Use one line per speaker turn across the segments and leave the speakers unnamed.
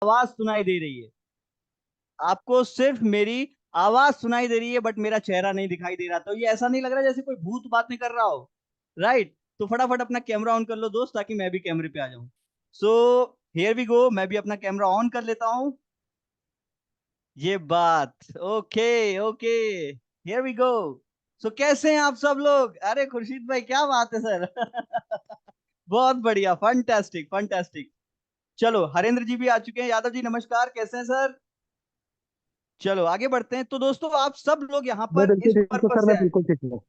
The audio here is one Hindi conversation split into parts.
आवाज सुनाई दे रही है। आपको सिर्फ मेरी आवाज सुनाई दे रही है, बट मेरा चेहरा नहीं दिखाई दे रहा। तो ये ऐसा नहीं लग रहा जैसे कोई भूत बात नहीं कर रहा हो। राइट? तो फटाफट अपना कैमरा ऑन कर लो दोस्त, ताकि मैं भी कैमरे पे आ जाऊं। सो हियर वी गो, मैं भी अपना कैमरा ऑन कर लेता हूं। ये बात, okay okay, here we go. So कैसे हैं आप सब लोग? अरे खुर्शीद भाई, क्या बात है सर। बहुत बढ़िया, फंटास्टिक फंटास्टिक। चलो, हरेंद्र जी भी आ चुके हैं। यादव जी नमस्कार, कैसे हैं सर? चलो आगे बढ़ते हैं। तो दोस्तों, आप सब लोग यहाँ
मैं
पर
बिल्कुल
इस
ठीक हूँ
पर्पज
सर।
से
मैं
आए।
बिल्कुल ठीक हूँ।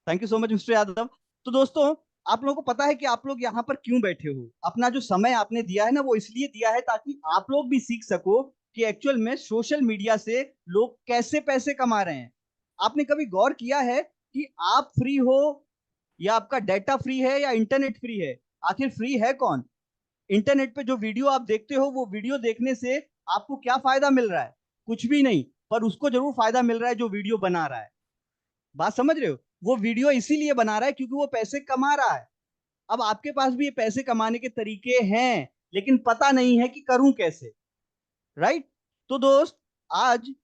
Thank you so much mister Yadav. तो दोस्तों, आप लोगों को पता है कि आप लोग यहाँ पर क्यों बैठे हो? अपना जो समय आपने दिया है ना, वो इसलिए दिया है ताकि आप लोग भी सीख सको कि एक्चुअल में सोशल मीडिया से लोग कैसे पैसे कमा रहे हैं। आपने कभी गौर किया है कि आप फ्री हो, या आपका डेटा फ्री है, या इंटरनेट फ्री है? आखिर फ्री है कौन? इंटरनेट पे जो वीडियो आप देखते हो, वो वीडियो देखने से आपको क्या फायदा मिल रहा है? कुछ भी नहीं। पर उसको जरूर फायदा मिल रहा है जो वीडियो बना रहा है। बात समझ रहे हो? वो वीडियो इसीलिए बना रहा है क्योंकि वो पैसे कमा रहा है। अब आपके पास भी ये पैसे कमाने के तरीके हैं, लेकिन पता नहीं है कि करूं कैसे। राइट? तो दोस्त, आज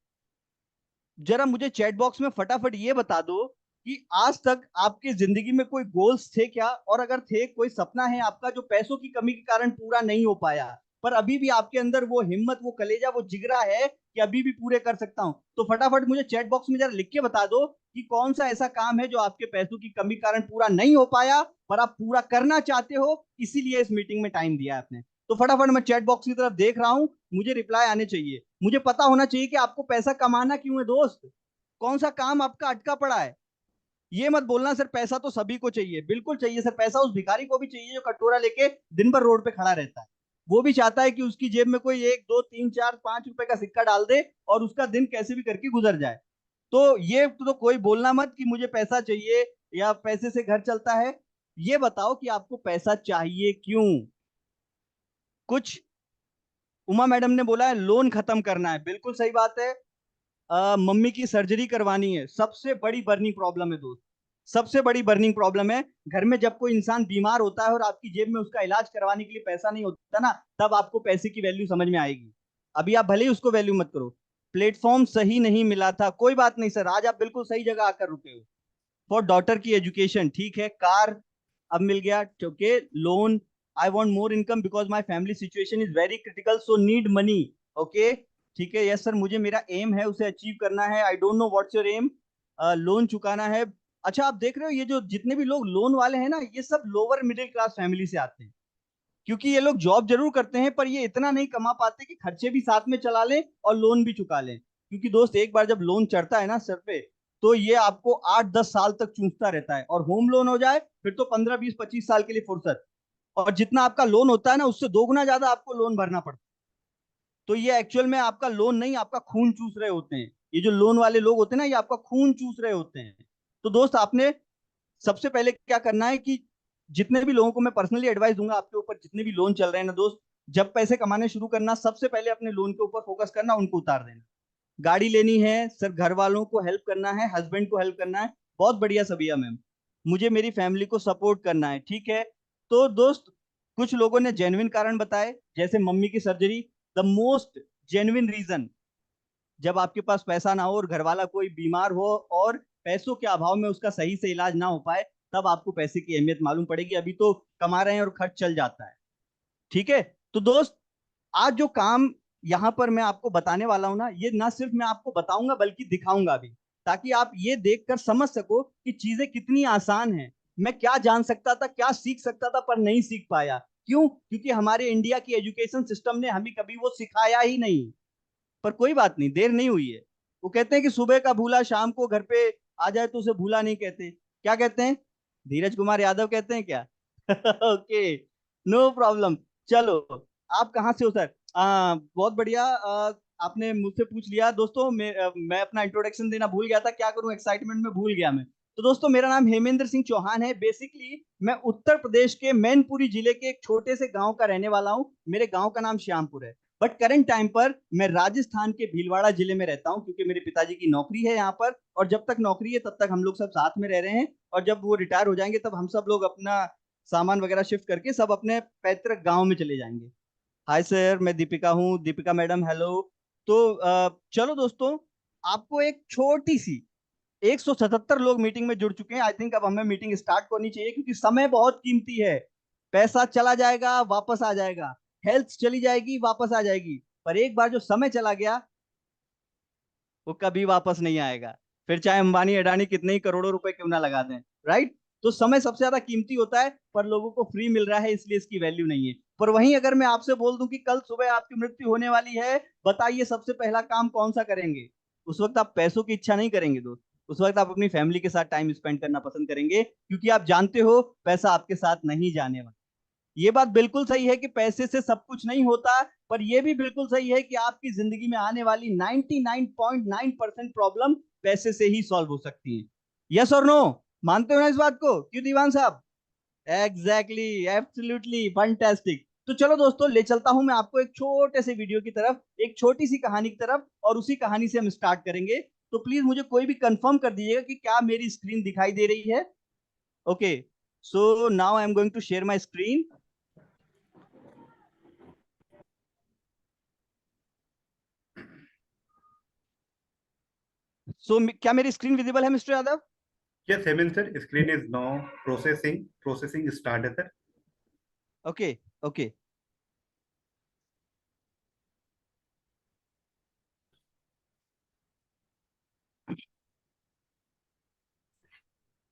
जरा मुझे चैट बॉक्स में फटाफट ये बता दो कि आज तक आपकी जिंदगी में कोई गोल्स थे क्या, और अगर थे, कोई सपना है आपका जो पैसों की कमी के कारण पूरा नहीं हो पाया, पर अभी भी आपके अंदर वो हिम्मत, वो कलेजा, वो जिगरा है कि अभी भी पूरे कर सकता हूं। तो फटाफट मुझे चैट बॉक्स में जरा लिख के बता दो कि कौन सा ऐसा काम है जो आपके पैसों की कमी के कारण पूरा नहीं हो पाया, पर आप पूरा करना चाहते हो, इसीलिए इस मीटिंग में टाइम दिया आपने। तो फटाफट मैं चैट बॉक्स की तरफ देख रहा हूं, मुझे रिप्लाई आने चाहिए। मुझे पता होना चाहिए कि आपको पैसा कमाना क्यों है दोस्त। कौन सा काम आपका अटका पड़ा है? ये मत बोलना सर पैसा तो सभी को चाहिए। बिल्कुल चाहिए सर, पैसा उस भिखारी को भी चाहिए जो कटोरा लेके दिन भर रोड पे खड़ा रहता है। वो भी चाहता है कि उसकी जेब में कोई 1 2 3 4 5 रुपए का सिक्का डाल दे और उसका दिन कैसे भी करके गुजर जाए। तो ये तो कोई बोलना मत कि मुझे पैसा चाहिए या पैसे से घर चलता है। ये बताओ कि आपको पैसा चाहिए क्यों? कुछ। उमा मैडम ने बोला है लोन खत्म करना है, बिल्कुल सही बात है। मम्मी की सर्जरी करवानी है, सबसे बड़ी बर्निंग प्रॉब्लम है दोस्त। सबसे बड़ी बर्निंग प्रॉब्लम है। घर में जब कोई इंसान बीमार होता है और आपकी जेब में उसका इलाज करवाने के लिए पैसा नहीं होता ना, तब आपको पैसे की वैल्यू समझ में आएगी। अभी आप भले ही उसको वैल्यू मत करो। प्लेटफॉर्म सही नहीं मिला था, कोई बात नहीं सर, आज आप बिल्कुल सही जगह आकर रुके हो। फॉर डॉटर की एजुकेशन, ठीक है। कार अब मिल गया, okay. Loan, I want more income because my family situation is very critical so need money. Okay, ठीक है। यस सर, मुझे मेरा एम है उसे अचीव करना है। I don't know what's your aim. Loan चुकाना है। अच्छा, आप देख रहे हो ये जो जितने भी लोग लोन वाले हैं ना, ये सब लोअर मिडिल क्लास फैमिली से आते हैं। क्योंकि ये लोग जॉब जरूर करते हैं, पर ये इतना नहीं कमा पाते कि खर्चे भी साथ में चला लें और लोन भी चुका लें। क्योंकि दोस्त, एक बार जब लोन चढ़ता है ना सर पे, तो ये आपको 8 10 साल तक चूसता रहता है। और होम लोन हो जाए फिर तो 15 20 25 साल के लिए फुर्सत। और जितना आपका लोन होता है ना, उससे 2 गुना ज्यादा आपको लोन भरना पड़ता है। तो ये एक्चुअल में आपका लोन नहीं, आपका खून चूस रहे होते हैं। ये जो लोन वाले लोग होते हैं ना, ये आपका खून चूस रहे होते हैं। तो दोस्त, आपने सबसे पहले क्या करना है कि जितने भी लोगों को मैं पर्सनली एडवाइस दूंगा आपके ऊपर, जितने भी लोन चल रहे हैं ना दोस्त, जब पैसे कमाने शुरू करना, सबसे पहले अपने लोन के ऊपर फोकस करना, उनको उतार देना। गाड़ी लेनी है सर, घर वालों को हेल्प करना है, हस्बैंड को हेल्प करना है, बहुत बढ़िया सबिया मैम। मुझे मेरी फैमिली को सपोर्ट करना है, ठीक है। तो दोस्त, कुछ लोगों ने जेन्युइन कारण बताए, जैसे मम्मी की surgery. The most genuine reason, जब आपके पास पैसा ना हो और घर वाला कोई बीमार हो और पैसों के अभाव में उसका सही से इलाज ना हो पाए, तब आपको पैसे की अहमियत मालूम पड़ेगी। अभी तो कमा रहे हैं और खर्च चल जाता है। ठीक है। तो दोस्त, आज जो काम यहाँ पर मैं आपको बताने वाला हूं ना, ये ना सिर्फ मैं आपको बताऊंगा बल्कि दिखाऊंगा भी, ताकि आप ये देखकर समझ सको कि चीजें कितनी आसान हैं। मैं क्या जान सकता था, क्या सीख सकता था, पर नहीं सीख पाया। क्यों? क्योंकि हमारे इंडिया की एजुकेशन सिस्टम ने हमें कभी वो सिखाया ही नहीं। पर कोई बात नहीं, देर नहीं हुई है। वो कहते हैं कि सुबह का भूला शाम को घर पे आ जाए तो उसे भूला नहीं कहते। क्या कहते हैं? धीरज कुमार यादव कहते हैं क्या? Okay, no problem. चलो, आप कहाँ से हो सर? बहुत बढ़िया। आपने मुझसे पूछ लिया दोस्तों। मैं अपना इंट्रोडक्शन देना भूल गया था, क्या करूं, एक्साइटमेंट में भूल गया मैं। तो दोस्तों, मेरा नाम हेमेंद्र सिंह चौहान है। बेसिकली मैं उत्तर प्रदेश के मैनपुरी जिले के एक छोटे से गांव का रहने वाला हूं। मेरे गांव का नाम श्यामपुर है। बट करंट टाइम पर मैं राजस्थान के भीलवाड़ा जिले में रहता हूं, क्योंकि मेरे पिताजी की नौकरी है यहाँ पर। और जब तक नौकरी है तब तक हम लोग सब साथ में रह रहे हैं। और जब वो रिटायर हो जाएंगे, तब हम सब लोग अपना सामान वगैरह शिफ्ट करके सब अपने पैतृक गांव में चले जाएंगे। हाय सर, मैं दीपिका हूँ, दीपिका मैडम हेलो। तो चलो दोस्तों, आपको एक छोटी सी 177 लोग मीटिंग में जुड़ चुके हैं। आई थिंक अब हमें मीटिंग स्टार्ट करनी चाहिए, क्योंकि समय बहुत कीमती है। पैसा चला जाएगा वापस आ जाएगा, हेल्थ चली जाएगी वापस आ जाएगी, पर एक बार जो समय चला गया वो कभी वापस नहीं आएगा। फिर चाहे अंबानी अडानी कितने ही करोड़ों रुपए क्यों ना लगा दें, राइट। तो समय सबसे ज्यादा कीमती होता है, पर लोगों को फ्री मिल रहा है इसलिए इसकी वैल्यू नहीं है। पर वहीं अगर मैं आपसे बोल दूं कि कल सुबह आपकी मृत्यु होने वाली है, बताइए सबसे पहला काम कौन सा करेंगे? उस वक्त आप पैसों की इच्छा नहीं करेंगे दोस्त, उस वक्त आप अपनी फैमिली के साथ टाइम स्पेंड करना पसंद करेंगे, क्योंकि आप जानते हो पैसा आपके साथ नहीं जाने वाला। ये बात बिल्कुल सही है कि पैसे से सब कुछ नहीं होता, पर यह भी बिल्कुल सही है कि आपकी जिंदगी में आने वाली 99.9% प्रॉब्लम पैसे से ही सॉल्व हो सकती है। यस और नो? मानते हो ना इस बात को? क्यों दीवान साहब? Exactly, absolutely fantastic. तो चलो दोस्तों, ले चलता हूं मैं आपको एक छोटे से वीडियो की तरफ, एक छोटी सी कहानी की तरफ, और उसी कहानी से हम स्टार्ट करेंगे। तो प्लीज मुझे कोई भी कंफर्म कर दीजिएगा कि क्या मेरी स्क्रीन दिखाई दे रही है। Okay, so now I am going to share my screen. क्या मेरी स्क्रीन विजिबल है mister Yadav?
Yes, Hemant sir, screen is now processing. Processing started, sir.
Okay, okay.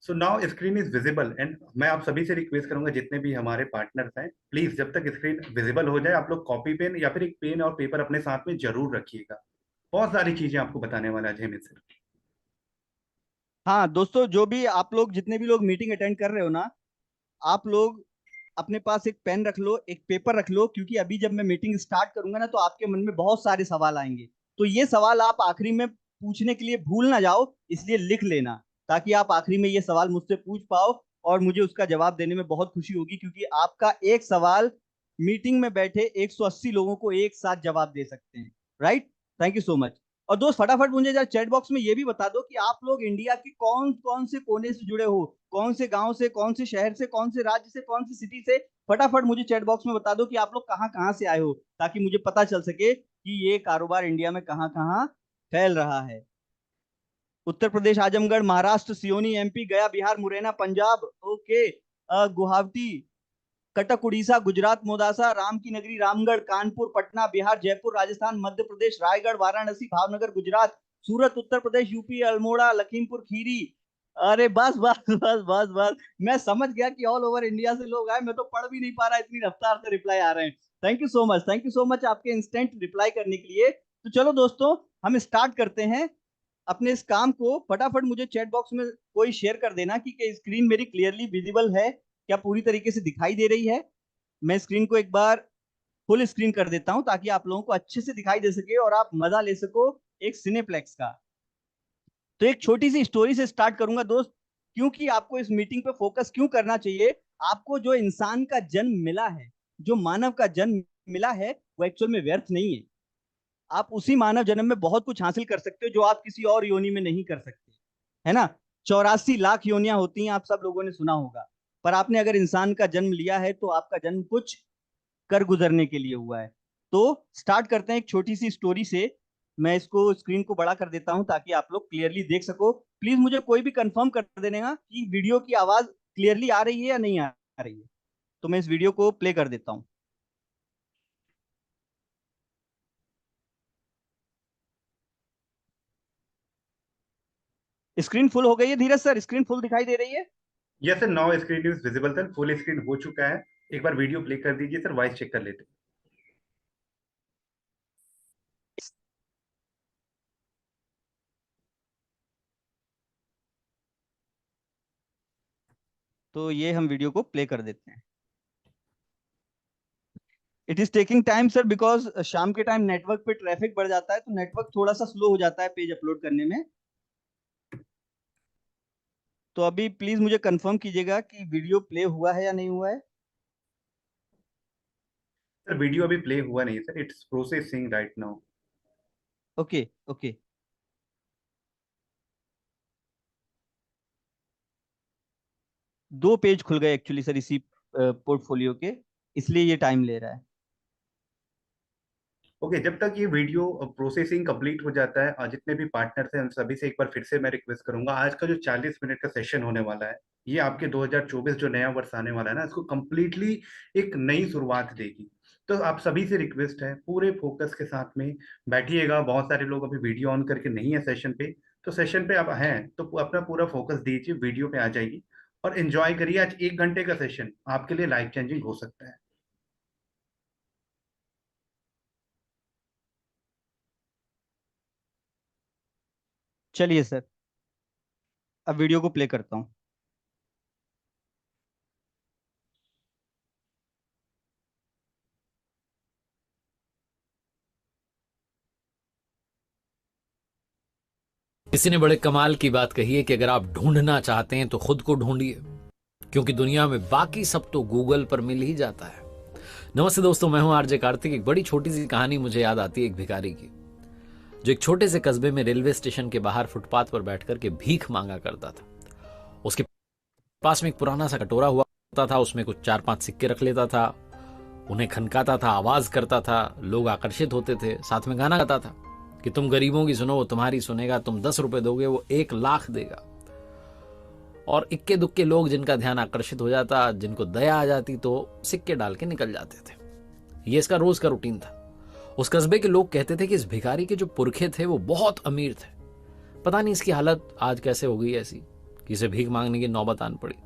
So now screen is visible and मैं आप सभी से रिक्वेस्ट करूंगा, जितने भी हमारे पार्टनर्स हैं, प्लीज जब तक स्क्रीन विजिबल हो जाए आप लोग कॉपी पेन या फिर एक पेन और पेपर अपने साथ में जरूर रखिएगा। बहुत सारी चीजें आपको बताने वाला है हेमंत सर।
हाँ दोस्तों, जो भी आप लोग, जितने भी लोग मीटिंग अटेंड कर रहे हो ना, आप लोग अपने पास एक पेन रख लो, एक पेपर रख लो, क्योंकि अभी जब मैं मीटिंग स्टार्ट करूंगा ना, तो आपके मन में बहुत सारे सवाल आएंगे। तो ये सवाल आप आखिरी में पूछने के लिए भूल ना जाओ, इसलिए लिख लेना, ताकि आप आखिरी में ये सवाल मुझसे पूछ पाओ, और मुझे उसका जवाब देने में बहुत खुशी होगी, क्योंकि आपका एक सवाल मीटिंग में बैठे 180 लोगों को एक साथ जवाब दे सकते हैं, right. Thank you so much. और दोस्त, फटाफट मुझे जरा चैट बॉक्स में ये भी बता दो कि आप लोग इंडिया के कौन कौन से कोने से जुड़े हो, कौन से गांव से, कौन से शहर से, कौन से राज्य से, कौन सी सिटी से। फटाफट मुझे चैट बॉक्स में बता दो कि आप लोग कहाँ कहाँ से आए हो, ताकि मुझे पता चल सके कि ये कारोबार इंडिया में कहाँ कहाँ फैल रहा है। उत्तर प्रदेश आजमगढ़, महाराष्ट्र सियोनी, एमपी गया, बिहार मुरैना, पंजाब ओके, गुवाहाटी, कटक उड़ीसा, गुजरात मोदासा, राम की नगरी रामगढ़, कानपुर पटना बिहार, जयपुर राजस्थान, मध्य प्रदेश रायगढ़, वाराणसी भावनगर गुजरात, सूरत उत्तर प्रदेश, यूपी अल्मोड़ा, लखीमपुर खीरी। अरे बस बस बस बस बस, मैं समझ गया कि ऑल ओवर इंडिया से लोग आए, मैं तो पढ़ भी नहीं पा रहा, इतनी रफ्तार से रिप्लाई आ रहे हैं। Thank you so much, thank you so much आपके इंस्टेंट रिप्लाई करने के लिए। तो चलो दोस्तों, हम स्टार्ट करते हैं अपने इस काम को। फटाफट मुझे चैट बॉक्स में कोई शेयर कर देना कि स्क्रीन मेरी क्लियरली विजिबल है, क्या पूरी तरीके से दिखाई दे रही है। मैं स्क्रीन को एक बार फुल स्क्रीन कर देता हूं, ताकि आप लोगों को अच्छे से दिखाई दे सके और आप मजा ले सको एक सिनेप्लेक्स का। तो एक छोटी सी स्टोरी से स्टार्ट करूंगा दोस्त, क्योंकि आपको इस मीटिंग पे फोकस क्यों करना चाहिए। आपको जो इंसान का जन्म मिला है, जो मानव का जन्म मिला है, वो एक्चुअल में व्यर्थ नहीं है। आप उसी मानव जन्म में बहुत कुछ हासिल कर सकते हो जो आप किसी और योनि में नहीं कर सकते, है ना। 84 लाख योनियां होती हैं, आप सब लोगों ने सुना होगा। पर आपने अगर इंसान का जन्म लिया है, तो आपका जन्म कुछ कर गुजरने के लिए हुआ है। तो स्टार्ट करते हैं एक छोटी सी स्टोरी से। मैं इसको स्क्रीन को बड़ा कर देता हूं, ताकि आप लोग क्लियरली देख सको। प्लीज मुझे कोई भी कंफर्म कर देना कि वीडियो की आवाज क्लियरली आ रही है या नहीं आ रही है। तो मैं इस वीडियो को प्ले कर देता हूँ। स्क्रीन फुल हो गई है धीरज सर? स्क्रीन फुल दिखाई दे रही है?
Yes sir, now screen is visible sir, full screen हो चुका है। एक बार वीडियो प्ले कर दीजिए सर, वॉइस चेक कर लेते हैं।
तो ये हम वीडियो को प्ले कर देते हैं। It is taking time sir, because शाम के टाइम नेटवर्क पे ट्रैफिक बढ़ जाता है, तो नेटवर्क थोड़ा सा स्लो हो जाता है पेज अपलोड करने में। तो अभी प्लीज मुझे कंफर्म कीजिएगा कि वीडियो प्ले हुआ है या नहीं हुआ है।
सर वीडियो अभी प्ले हुआ नहीं sir, it's processing right now.
Okay, okay. दो पेज खुल गए एक्चुअली सर, इसी पोर्टफोलियो के, इसलिए ये टाइम ले रहा है।
ओके, जब तक ये वीडियो प्रोसेसिंग कंप्लीट हो जाता है, जितने भी पार्टनर्स हैं उन सभी से एक बार फिर से मैं रिक्वेस्ट करूंगा, आज का जो 40 मिनट का सेशन होने वाला है, ये आपके 2024 जो नया वर्ष आने वाला है ना, इसको कंप्लीटली एक नई शुरुआत देगी। तो आप सभी से रिक्वेस्ट है, पूरे फोकस के साथ में बैठिएगा। बहुत सारे लोग अभी वीडियो ऑन करके नहीं है सेशन पे, तो सेशन पे आप हैं तो अपना पूरा फोकस दीजिए, वीडियो पे आ जाइए और एंजॉय करिए। आज 1 घंटे का सेशन आपके लिए लाइफ चेंजिंग हो सकता है।
चलिए सर, अब वीडियो को प्ले करता हूँ।
किसी ने बड़े कमाल की बात कही है कि अगर आप ढूंढना चाहते हैं तो खुद को ढूंढिए, क्योंकि दुनिया में बाकी सब तो गूगल पर मिल ही जाता है। नमस्ते दोस्तों, मैं हूं आरजे कार्तिक। एक बड़ी छोटी सी कहानी मुझे याद आती है एक भिखारी की, जो एक छोटे से कस्बे में रेलवे स्टेशन के बाहर फुटपाथ पर बैठकर के भीख मांगा करता था। उसके पास में एक पुराना सा कटोरा हुआ करता था, उसमें कुछ 4-5 सिक्के रख लेता था, उन्हें खनकाता था, आवाज करता था, लोग आकर्षित होते थे, साथ में गाना गाता था कि तुम गरीबों की सुनो वो तुम्हारी सुनेगा, तुम 10 रुपए दोगे वो 1 लाख देगा। और इक्के दुक्के लोग जिनका ध्यान आकर्षित हो जाता, जिनको दया आ जाती, तो सिक्के डाल के निकल जाते थे। ये इसका रोज का रूटीन था। उस कस्बे के लोग कहते थे कि इस भिखारी के जो पुरखे थे वो बहुत अमीर थे। पता नहीं इसकी हालत आज कैसे हो गई ऐसी कि इसे भीख मांगने की नौबत आन पड़ी।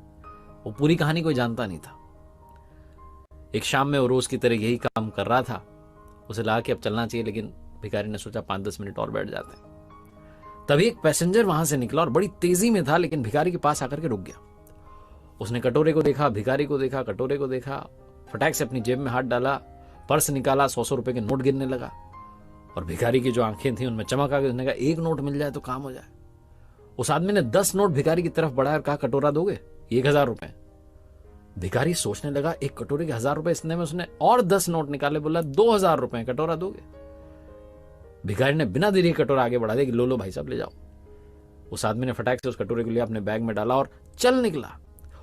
वो पूरी कहानी कोई जानता नहीं था। एक शाम में वो रोज की तरह यही काम कर रहा था। उसे लगा कि अब चलना चाहिए, लेकिन भिखारी ने सोचा 5-10 मिनट और बैठ जाते हैं। तभी एक पैसेंजर वहां से निकला और बड़ी तेजी में था, लेकिन भिखारी के पास आकर के रुक गया। उसने कटोरे को देखा, भिखारी को देखा, कटोरे को देखा, फटाक से अपनी जेब में हाथ डाला, पर्स निकाला, 100-100 रुपए के नोट गिनने लगा। और भिखारी की जो आंखें थी उनमें चमक आ गई। उसने कहा, 1 नोट मिल जाए तो काम हो जाए। उस आदमी ने 10 नोट भिखारी की तरफ बढ़ाया और कहा, कटोरा दोगे? 1000 रुपए। भिखारी सोचने लगा, एक कटोरे के 1000 रुपए। इसने में उसने और 10 नोट निकाले, बोला 2000 रुपए, कटोरा दोगे? भिखारी ने बिना देरी कटोरा आगे बढ़ा दिया कि लो लो भाई साहब ले जाओ। उस आदमी ने फटाक से उस कटोरे को लिया, अपने बैग में डाला और चल निकला।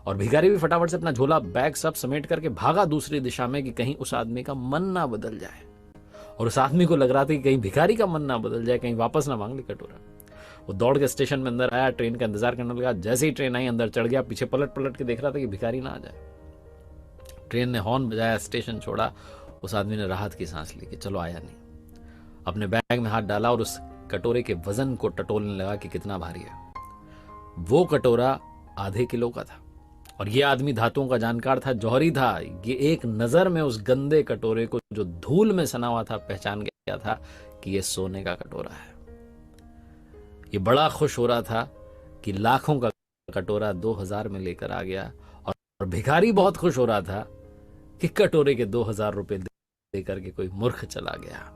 और भिखारी भी फटाफट से अपना झोला बैग सब समेट करके भागा दूसरी दिशा में कि कहीं उस आदमी का मन ना बदल जाए। और उस आदमी को लग रहा था कि कहीं भिखारी का मन ना बदल जाए, कहीं वापस ना मांग ले कटोरा। वो दौड़ के स्टेशन में अंदर आया, ट्रेन का इंतजार करने लगा। जैसे ही ट्रेन आई, अंदर चढ़ गया, पीछे पलट पलट के देख रहा था कि भिखारी ना आ जाए। ट्रेन ने हॉर्न बजाया, स्टेशन छोड़ा। उस आदमी ने राहत की सांस ली कि चलो आया नहीं। अपने बैग में हाथ डाला और उस कटोरे के वजन को टटोलने लगा कि कितना भारी है। वो कटोरा आधे किलो का था और ये आदमी धातुओं का जानकार था, जौहरी था। ये एक नजर में उस गंदे कटोरे को जो धूल में सना हुआ था पहचान गया था कि ये सोने का कटोरा है। ये बड़ा खुश हो रहा था कि लाखों का कटोरा 2000 में लेकर आ गया। और भिखारी बहुत खुश हो रहा था कि कटोरे के 2000 रुपए देकर के कोई मूर्ख चला गया।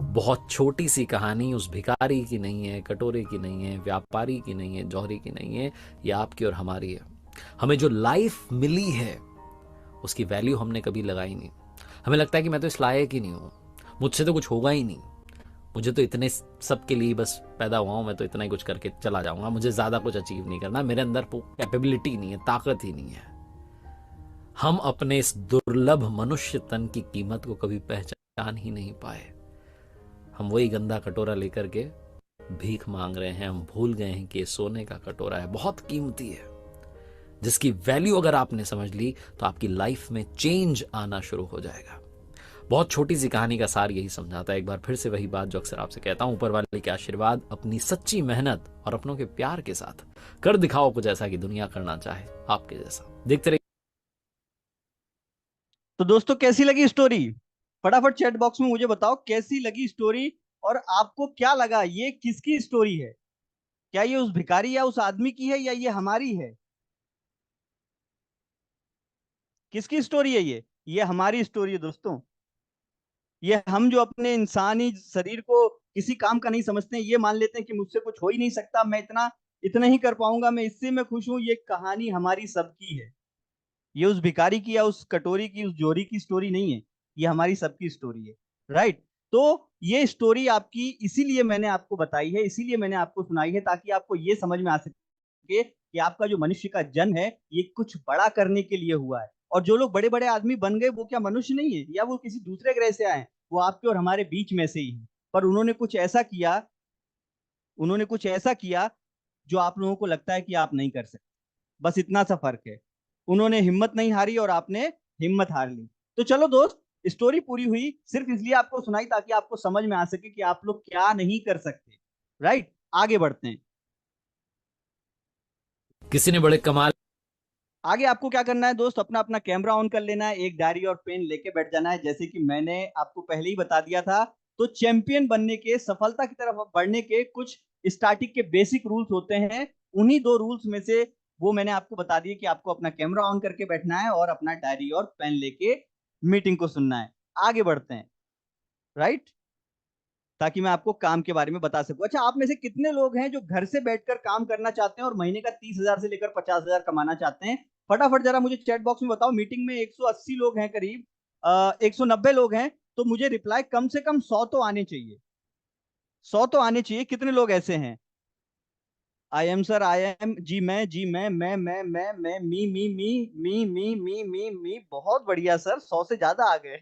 बहुत छोटी सी कहानी उस भिखारी की नहीं है, कटोरे की नहीं है, व्यापारी की नहीं है, जौहरी की नहीं है, ये आपकी और हमारी है। हमें जो लाइफ मिली है उसकी वैल्यू हमने कभी लगाई नहीं। हमें लगता है कि मैं तो इस लायक ही नहीं हूं, मुझसे तो कुछ होगा ही नहीं, मुझे तो इतने सब के लिए बस पैदा हुआ हूं, मैं तो इतना ही कुछ करके चला जाऊंगा, मुझे ज्यादा कुछ अचीव नहीं करना, मेरे अंदर कैपेबिलिटी नहीं है, ताकत ही नहीं है। हम अपने इस दुर्लभ मनुष्य तन की कीमत को कभी पहचान ही नहीं पाए। हम वही गंदा कटोरा लेकर के भीख मांग रहे हैं। हम भूल गए हैं कि सोने का कटोरा है, बहुत कीमती है, जिसकी वैल्यू अगर आपने समझ ली तो आपकी लाइफ में चेंज आना शुरू हो जाएगा। बहुत छोटी सी कहानी का सार यही समझाता है। एक बार फिर से वही बात जो अक्सर आपसे कहता हूं, ऊपर वाले के आशीर्वाद, अपनी सच्ची मेहनत और अपनों के प्यार के साथ कर दिखाओ कुछ ऐसा कि दुनिया करना चाहे आपके जैसा। देखते रहिए।
तो दोस्तों, कैसी लगी स्टोरी? फटाफट चैट बॉक्स में मुझे बताओ कैसी लगी स्टोरी, और आपको क्या लगा ये किसकी स्टोरी है? क्या ये उस भिखारी या उस आदमी की है, या ये हमारी है? किसकी स्टोरी है ये हमारी स्टोरी है दोस्तों। ये हम जो अपने इंसानी शरीर को किसी काम का नहीं समझते हैं, ये मान लेते हैं कि मुझसे कुछ हो ही नहीं सकता, मैं इतना इतना ही कर पाऊंगा, मैं इससे मैं खुश हूं। ये कहानी हमारी सबकी है। ये उस भिखारी की या उस कटोरी की, उस जोरी की स्टोरी नहीं है, ये हमारी सबकी स्टोरी है। राइट? तो ये स्टोरी आपकी इसीलिए मैंने आपको बताई है, इसीलिए मैंने आपको सुनाई है, ताकि आपको ये समझ में आ सके कि आपका जो मनुष्य का जन्म है ये कुछ बड़ा करने के लिए हुआ है। और जो लोग बड़े बड़े आदमी बन गए वो क्या मनुष्य नहीं है, या वो किसी दूसरे ग्रह से आए हैं? वो आपके और हमारे बीच में से ही है, पर उन्होंने कुछ ऐसा किया जो आप लोगों को लगता है कि आप नहीं कर सकते। बस इतना सा फर्क है। उन्होंने हिम्मत नहीं हारी और आपने हिम्मत हार ली। तो चलो दोस्त, स्टोरी पूरी हुई, सिर्फ इसलिए आपको सुनाई ताकि आपको समझ में आ सके कि आप लोग क्या नहीं कर सकते। राइट, आगे बढ़ते हैं।
किसी ने बड़े कमाल
आगे आपको क्या करना है दोस्त, अपना अपना कैमरा ऑन कर लेना है, एक डायरी और पेन लेके बैठ जाना है। जैसे कि मैंने आपको पहले ही बता दिया था, तो चैंपियन बनने के, सफलता की तरफ बढ़ने के कुछ स्टार्टिंग के बेसिक रूल्स होते हैं। उन्हीं 2 रूल्स में से वो मैंने आपको बता दिए कि आपको अपना कैमरा ऑन करके बैठना है और अपना डायरी और पेन लेके मीटिंग को सुनना है। आगे बढ़ते हैं। राइट, ताकि मैं आपको काम के बारे में बता सकूं। अच्छा, आप में से कितने लोग हैं जो घर से बैठकर काम करना चाहते हैं और महीने का 30,000 से लेकर 50,000 कमाना चाहते हैं? फटाफट जरा मुझे चैट बॉक्स में बताओ। मीटिंग में 180 लोग हैं करीब, 190 लोग हैं, तो मुझे रिप्लाई कम से कम 100 तो आने चाहिए। 100 तो आने चाहिए। कितने लोग ऐसे हैं? I am sir, I am, जी मैं, मी। बहुत बढ़िया सर, 100 से ज्यादा आ गए।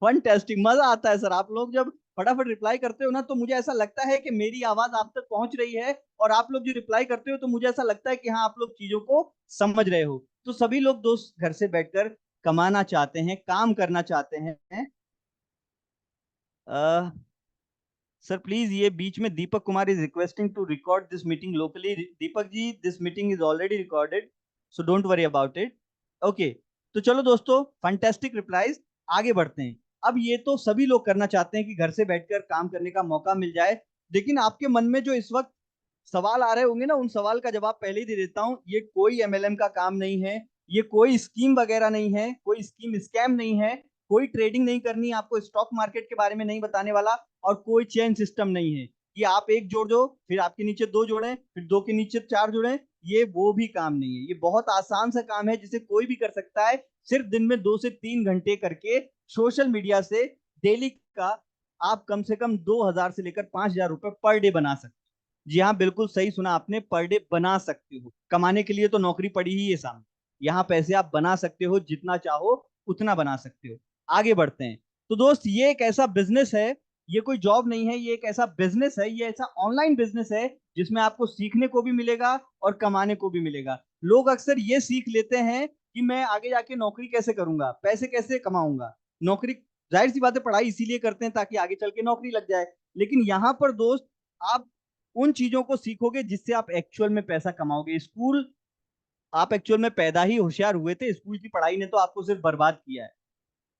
फंटास्टिक, मजा आता है सर। आप लोग जब फटाफट रिप्लाई करते हो ना, तो मुझे ऐसा लगता है कि मेरी आवाज आप तक पहुंच रही है, और आप लोग जो रिप्लाई करते हो तो मुझे ऐसा लगता है कि हाँ, आप लोग चीजों को समझ रहे हो। तो सभी लोग दोस्त घर से बैठकर कमाना चाहते हैं, काम करना चाहते हैं। सर प्लीज, ये बीच में Deepak Kumar is requesting to record this meeting locally. Deepak ji, this meeting is already recorded, so don't worry about it. Okay, तो चलो दोस्तों, फैंटास्टिक रिप्लाईज। आगे बढ़ते हैं। अब ये तो सभी लोग करना चाहते हैं कि घर से बैठकर काम करने का मौका मिल जाए, लेकिन आपके मन में जो इस वक्त सवाल आ रहे होंगे ना, उन सवाल का जवाब पहले ही दे देता हूं। ये कोई एमएलएम का काम नहीं है, ये कोई स्कीम वगैरह नहीं है, कोई स्कीम स्कैम नहीं है, कोई ट्रेडिंग नहीं करनी, आपको स्टॉक मार्केट के बारे में नहीं बताने वाला, और कोई चेन सिस्टम नहीं है कि आप एक जोड़ दो, फिर आपके नीचे 2 जोड़ें, फिर 2 के नीचे 4 जोड़ें। ये वो भी काम नहीं है। ये बहुत आसान सा काम है जिसे कोई भी कर सकता है। सिर्फ दिन में 2 से 3 घंटे करके सोशल मीडिया से डेली का आप कम से कम 2,000 से लेकर 5,000 रुपए पर डे बना सकते हो। जी हाँ, बिल्कुल सही सुना आपने, पर डे बना सकते हो। कमाने के लिए तो नौकरी पड़ी ही है सामने, यहाँ पैसे आप बना सकते हो, जितना चाहो उतना बना सकते हो। आगे बढ़ते हैं। तो दोस्त, ये एक ऐसा बिजनेस है, ये कोई जॉब नहीं है, ये एक ऐसा बिजनेस है, ये ऐसा ऑनलाइन बिजनेस है जिसमें आपको सीखने को भी मिलेगा और कमाने को भी मिलेगा। लोग अक्सर ये सीख लेते हैं कि मैं आगे जाके नौकरी कैसे करूंगा, पैसे कैसे कमाऊंगा। नौकरी, जाहिर सी बात है, पढ़ाई इसीलिए करते हैं ताकि आगे चल के नौकरी लग जाए। लेकिन यहाँ पर दोस्त, आप उन चीजों को सीखोगे जिससे आप एक्चुअल में पैसा कमाओगे। स्कूल, आप एक्चुअल में पैदा ही होशियार हुए थे, स्कूल की पढ़ाई ने तो आपको सिर्फ बर्बाद किया है।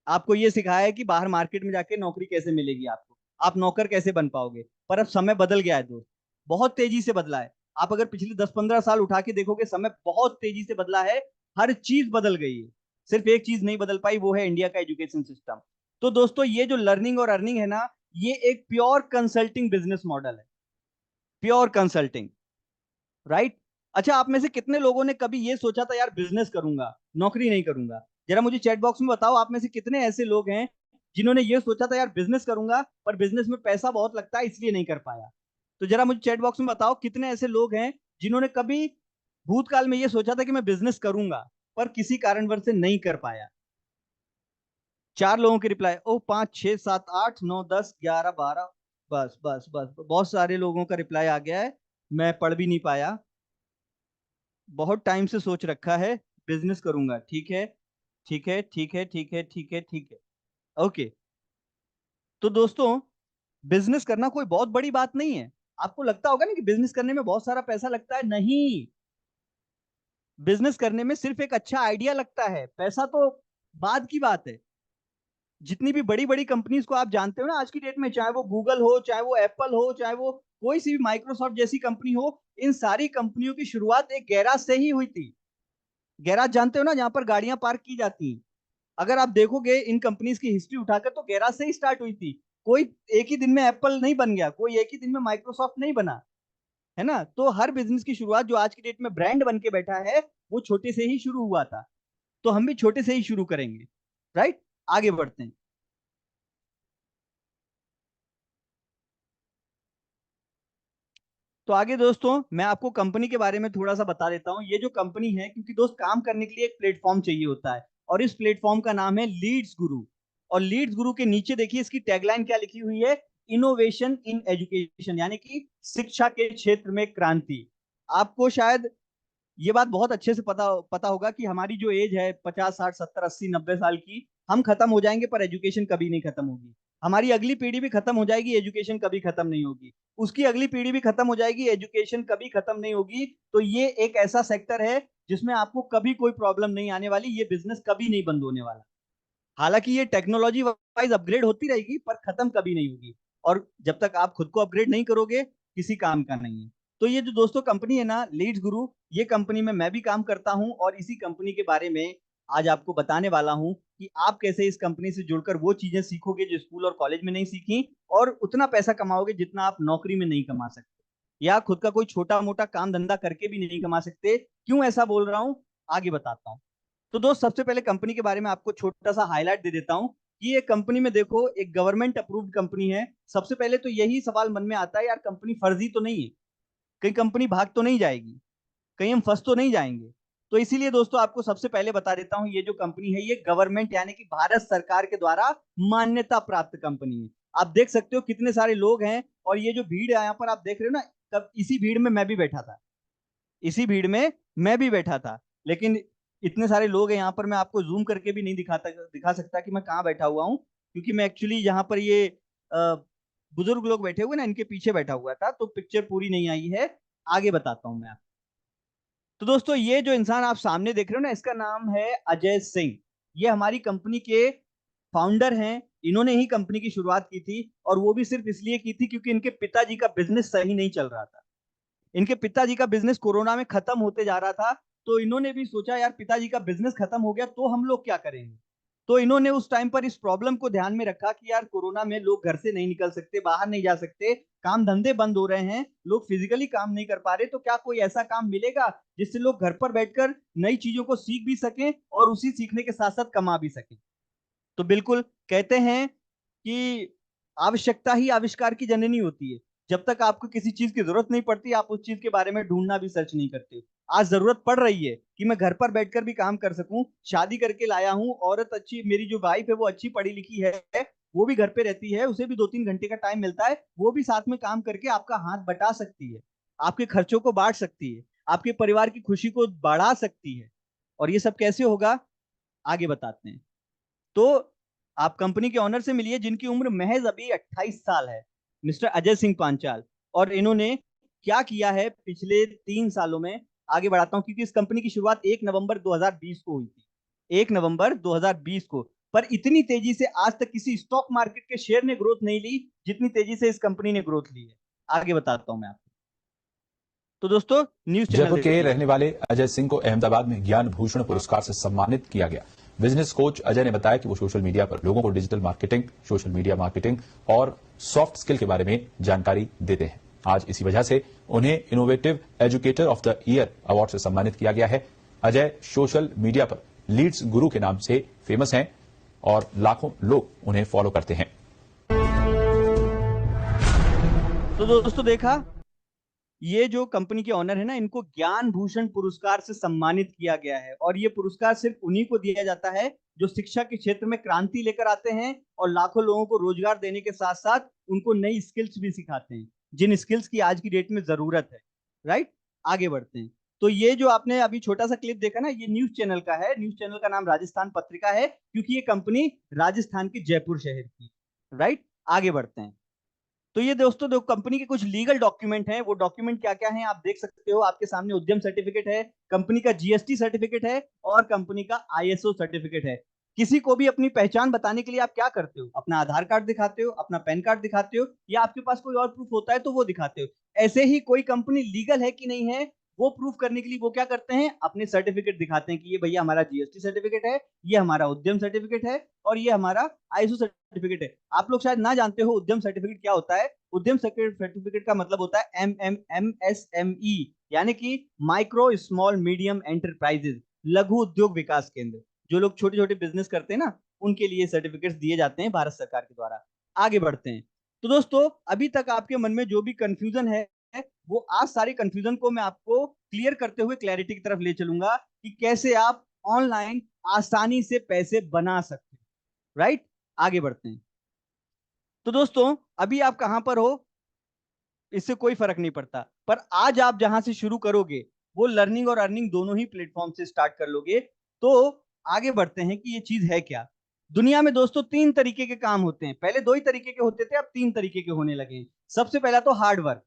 आपको ये सिखाया है कि बाहर मार्केट में जाके नौकरी कैसे मिलेगी आपको, आप नौकर कैसे बन पाओगे। पर अब समय बदल गया है दोस्त, बहुत तेजी से बदला है। आप अगर पिछले 10-15 साल उठा के देखोगे, समय बहुत तेजी से बदला है, हर चीज बदल गई है। सिर्फ एक चीज नहीं बदल पाई, वो है इंडिया का एजुकेशन सिस्टम। तो दोस्तों, ये जो लर्निंग और अर्निंग है ना, ये एक प्योर कंसल्टिंग बिजनेस मॉडल है, प्योर कंसल्टिंग। राइट। अच्छा, आप में से कितने लोगों ने कभी ये सोचा था यार बिजनेस करूंगा, नौकरी नहीं करूंगा? जरा मुझे चैट बॉक्स में बताओ, आप में से कितने ऐसे लोग हैं जिन्होंने ये सोचा था यार बिजनेस करूंगा, पर बिजनेस में पैसा बहुत लगता है इसलिए नहीं कर पाया? तो जरा मुझे चैट बॉक्स में बताओ, कितने ऐसे लोग हैं जिन्होंने कभी भूतकाल में ये सोचा था कि मैं बिजनेस करूंगा, पर किसी कारणवश से नहीं कर पाया? 4 लोगों के रिप्लाई। ओ, 5, 6, 7, 8, 9, 10, 11, 12। बस बस बस, बहुत सारे लोगों का रिप्लाई आ गया है, मैं पढ़ भी नहीं पाया। बहुत टाइम से सोच रखा है, बिजनेस करूंगा। ठीक है, ठीक है, ठीक है, ठीक है, ठीक है, ठीक है। ओके, तो दोस्तों, बिजनेस करना कोई बहुत बड़ी बात नहीं है। आपको लगता होगा ना कि बिजनेस करने में बहुत सारा पैसा लगता है, नहीं। बिजनेस करने में सिर्फ एक अच्छा आइडिया लगता है, पैसा तो बाद की बात है। जितनी भी बड़ी बड़ी कंपनीज को आप जानते हो ना आज की डेट में, चाहे वो गूगल हो, चाहे वो एप्पल हो, चाहे वो कोई सी भी माइक्रोसॉफ्ट जैसी कंपनी हो, इन सारी कंपनियों की शुरुआत एक गैराज से ही हुई थी। गैराज जानते हो ना, जहां पर गाड़ियां पार्क की जाती हैं। अगर आप देखोगे इन कंपनीज की हिस्ट्री उठाकर, तो गैराज से ही स्टार्ट हुई थी। कोई एक ही दिन में एप्पल नहीं बन गया, कोई एक ही दिन में माइक्रोसॉफ्ट नहीं बना, है ना। तो हर बिजनेस की शुरुआत जो आज की डेट में ब्रांड बन के बैठा है, वो छोटे से ही शुरू हुआ था। तो हम भी छोटे से ही शुरू करेंगे। राइट, आगे बढ़ते हैं। तो आगे दोस्तों, मैं आपको कंपनी के बारे में थोड़ा सा बता देता हूं। ये जो कंपनी है, क्योंकि दोस्त काम करने के लिए एक प्लेटफॉर्म चाहिए होता है, और इस प्लेटफॉर्म का नाम है लीड्स गुरु। और लीड्स गुरु के नीचे देखिए इसकी टैगलाइन क्या लिखी हुई है, इनोवेशन इन एजुकेशन, यानी कि शिक्षा के क्षेत्र में क्रांति। आपको शायद ये बात बहुत अच्छे से पता होगा कि हमारी जो एज है 50 60 70 80 90 साल की, हम खत्म हो जाएंगे पर एजुकेशन कभी नहीं खत्म होगी। हमारी अगली पीढ़ी भी खत्म हो जाएगी, एजुकेशन कभी खत्म नहीं होगी। उसकी अगली पीढ़ी भी खत्म हो जाएगी, एजुकेशन कभी खत्म नहीं होगी। तो ये एक ऐसा सेक्टर है जिसमें आपको कभी कोई प्रॉब्लम नहीं आने वाली, ये बिजनेस कभी नहीं बंद होने वाला। हालांकि ये टेक्नोलॉजी वाइज अपग्रेड होती रहेगी पर खत्म कभी नहीं होगी, और जब तक आप खुद को अपग्रेड नहीं करोगे किसी काम का नहीं है। तो ये जो दोस्तों कंपनी है ना लीड्स गुरु, ये कंपनी में मैं भी काम करता हूं और इसी कंपनी के बारे में आज आपको बताने वाला हूं कि आप कैसे इस कंपनी से जुड़कर वो चीजें सीखोगे जो स्कूल और कॉलेज में नहीं सीखी, और उतना पैसा कमाओगे जितना आप नौकरी में नहीं कमा सकते या खुद का कोई छोटा मोटा काम धंधा करके भी नहीं कमा सकते। क्यों ऐसा बोल रहा हूं, आगे बताता हूं। तो दोस्त सबसे पहले कंपनी के बारे में आपको छोटा सा हाईलाइट दे देता हूं कि ये कंपनी में देखो एक गवर्नमेंट अप्रूव्ड कंपनी है। सबसे पहले तो यही सवाल मन में आता है, यार कंपनी फर्जी तो नहीं है, कहीं कंपनी भाग तो नहीं जाएगी, कहीं हम फंस तो नहीं जाएंगे। तो इसीलिए दोस्तों आपको सबसे पहले बता देता हूं, ये जो कंपनी है ये गवर्नमेंट यानी कि भारत सरकार के द्वारा मान्यता प्राप्त कंपनी है। आप देख सकते हो कितने सारे लोग हैं, और ये जो भीड़ है यहाँ पर आप देख रहे हो ना, तब इसी भीड़ में मैं भी बैठा था, इसी भीड़ में मैं भी बैठा था। लेकिन इतने सारे लोग हैं यहाँ पर, मैं आपको जूम करके भी नहीं दिखा सकता कि मैं कहाँ बैठा हुआ हूँ, क्योंकि मैं एक्चुअली यहाँ पर ये बुजुर्ग लोग बैठे हुए ना इनके पीछे बैठा हुआ था, तो पिक्चर पूरी नहीं आई है। आगे बताता हूँ मैं आपको। तो दोस्तों ये जो इंसान आप सामने देख रहे हो ना, इसका नाम है अजय सिंह। ये हमारी कंपनी के फाउंडर हैं। इन्होंने ही कंपनी की शुरुआत की थी, और वो भी सिर्फ इसलिए की थी क्योंकि इनके पिताजी का बिजनेस सही नहीं चल रहा था। इनके पिताजी का बिजनेस कोरोना में खत्म होते जा रहा था, तो इन्होंने भी सोचा यार पिताजी का बिजनेस खत्म हो गया तो हम लोग क्या करेंगे। तो इन्होंने उस टाइम पर इस प्रॉब्लम को ध्यान में रखा कि यार कोरोना में लोग घर से नहीं निकल सकते, बाहर नहीं जा सकते, काम धंधे बंद हो रहे हैं, लोग फिजिकली काम नहीं कर पा रहे, तो क्या कोई ऐसा काम मिलेगा जिससे लोग घर पर बैठकर नई चीजों को सीख भी सकें और उसी सीखने के साथ साथ कमा भी सकें। तो बिल्कुल कहते हैं कि आवश्यकता ही आविष्कार की जननी होती है। जब तक आपको किसी चीज की जरूरत नहीं पड़ती आप उस चीज के बारे में ढूंढना भी सर्च नहीं करते। आज जरूरत पड़ रही है कि मैं घर पर बैठकर भी काम कर सकूं, शादी करके लाया हूं, औरत अच्छी, मेरी जो वाइफ है वो अच्छी पढ़ी लिखी है, वो भी घर पे रहती है, उसे भी 2-3 घंटे का टाइम मिलता है, वो भी साथ में काम करके आपका हाथ बटा सकती है, आपके खर्चों को बांट सकती है, आपके परिवार की खुशी को बढ़ा सकती है। और ये सब कैसे होगा, आगे बताते हैं। तो आप कंपनी के ऑनर से मिलिए जिनकी उम्र महज अभी 28 साल है, मिस्टर अजय सिंह पांचाल। और इन्होंने क्या किया है पिछले 3 सालों में, आगे बढ़ाता हूं, क्योंकि इस कंपनी की शुरुआत 1 नवंबर 2020 को हुई थी, 1 नवंबर 2020 को। पर इतनी तेजी से आज तक किसी स्टॉक मार्केट के शेयर ने ग्रोथ नहीं ली जितनी तेजी से इस कंपनी ने ग्रोथ ली है। आगे बताता हूं मैं आपको। तो दोस्तों न्यूज चैनल
जयपुर के रहने वाले अजय सिंह को अहमदाबाद में ज्ञान भूषण पुरस्कार से सम्मानित किया गया। बिजनेस कोच अजय ने बताया कि वो सोशल मीडिया पर लोगों को digital marketing, social media marketing और सॉफ्ट स्किल के बारे में जानकारी देते हैं। आज इसी वजह से उन्हें innovative educator of the year award से सम्मानित किया गया है। अजय सोशल मीडिया पर लीड्स गुरु के नाम से फेमस हैं और लाखों लोग उन्हें फॉलो करते हैं।
तो दोस्तों देखा, ये जो कंपनी के ऑनर है ना, इनको ज्ञान भूषण पुरस्कार से सम्मानित किया गया है, और ये पुरस्कार सिर्फ उन्हीं को दिया जाता है जो शिक्षा के क्षेत्र में क्रांति लेकर आते हैं और लाखों लोगों को रोजगार देने के साथ साथ उनको नई स्किल्स भी सिखाते हैं, जिन स्किल्स की आज की डेट में जरूरत है। राइट, आगे बढ़ते हैं। तो ये जो आपने अभी छोटा सा क्लिप देखा ना, ये न्यूज चैनल का है। न्यूज चैनल का नाम राजस्थान पत्रिका है, क्योंकि ये कंपनी राजस्थान के जयपुर शहर की। राइट, आगे बढ़ते हैं। तो ये दोस्तों दो कंपनी के कुछ लीगल डॉक्यूमेंट हैं। वो डॉक्यूमेंट क्या क्या हैं आप देख सकते हो, आपके सामने उद्यम सर्टिफिकेट है, कंपनी का जीएसटी सर्टिफिकेट है और कंपनी का आईएसओ सर्टिफिकेट है। किसी को भी अपनी पहचान बताने के लिए आप क्या करते हो, अपना आधार कार्ड दिखाते हो, अपना पैन कार्ड दिखाते हो, या आपके पास कोई और प्रूफ होता है तो वो दिखाते हो। ऐसे ही कोई कंपनी लीगल है कि नहीं है, वो प्रूफ करने के लिए वो क्या करते हैं, अपने सर्टिफिकेट दिखाते हैं कि ये भैया हमारा जीएसटी सर्टिफिकेट है, ये हमारा उद्यम सर्टिफिकेट है और ये हमारा आईएसओ सर्टिफिकेट है। आप लोग शायद ना जानते हो उद्यम सर्टिफिकेट क्या होता है। उद्यम सर्टिफिकेट का मतलब होता है MSME, यानी कि माइक्रो स्मॉल मीडियम एंटरप्राइजेज, लघु उद्योग विकास केंद्र। जो लोग छोटे छोटे बिजनेस करते हैं ना, उनके लिए सर्टिफिकेट्स दिए जाते हैं भारत सरकार के द्वारा। आगे बढ़ते हैं। तो दोस्तों अभी तक आपके मन में जो भी कंफ्यूजन है, वो आज सारी कंफ्यूजन को मैं आपको क्लियर करते हुए क्लैरिटी की तरफ ले चलूंगा कि कैसे आप ऑनलाइन आसानी से पैसे बना सकते हैं। राइट, आगे बढ़ते हैं। तो दोस्तों अभी आप कहां पर हो इससे कोई फर्क नहीं पड़ता, पर आज आप जहां से शुरू करोगे वो लर्निंग और अर्निंग दोनों ही प्लेटफॉर्म से स्टार्ट कर लोगे। तो आगे बढ़ते हैं कि ये चीज है क्या। दुनिया में दोस्तों तीन तरीके के काम होते हैं, पहले दो ही तरीके के होते थे, अब तीन तरीके के होने लगे हैं। सबसे पहला तो हार्ड वर्क।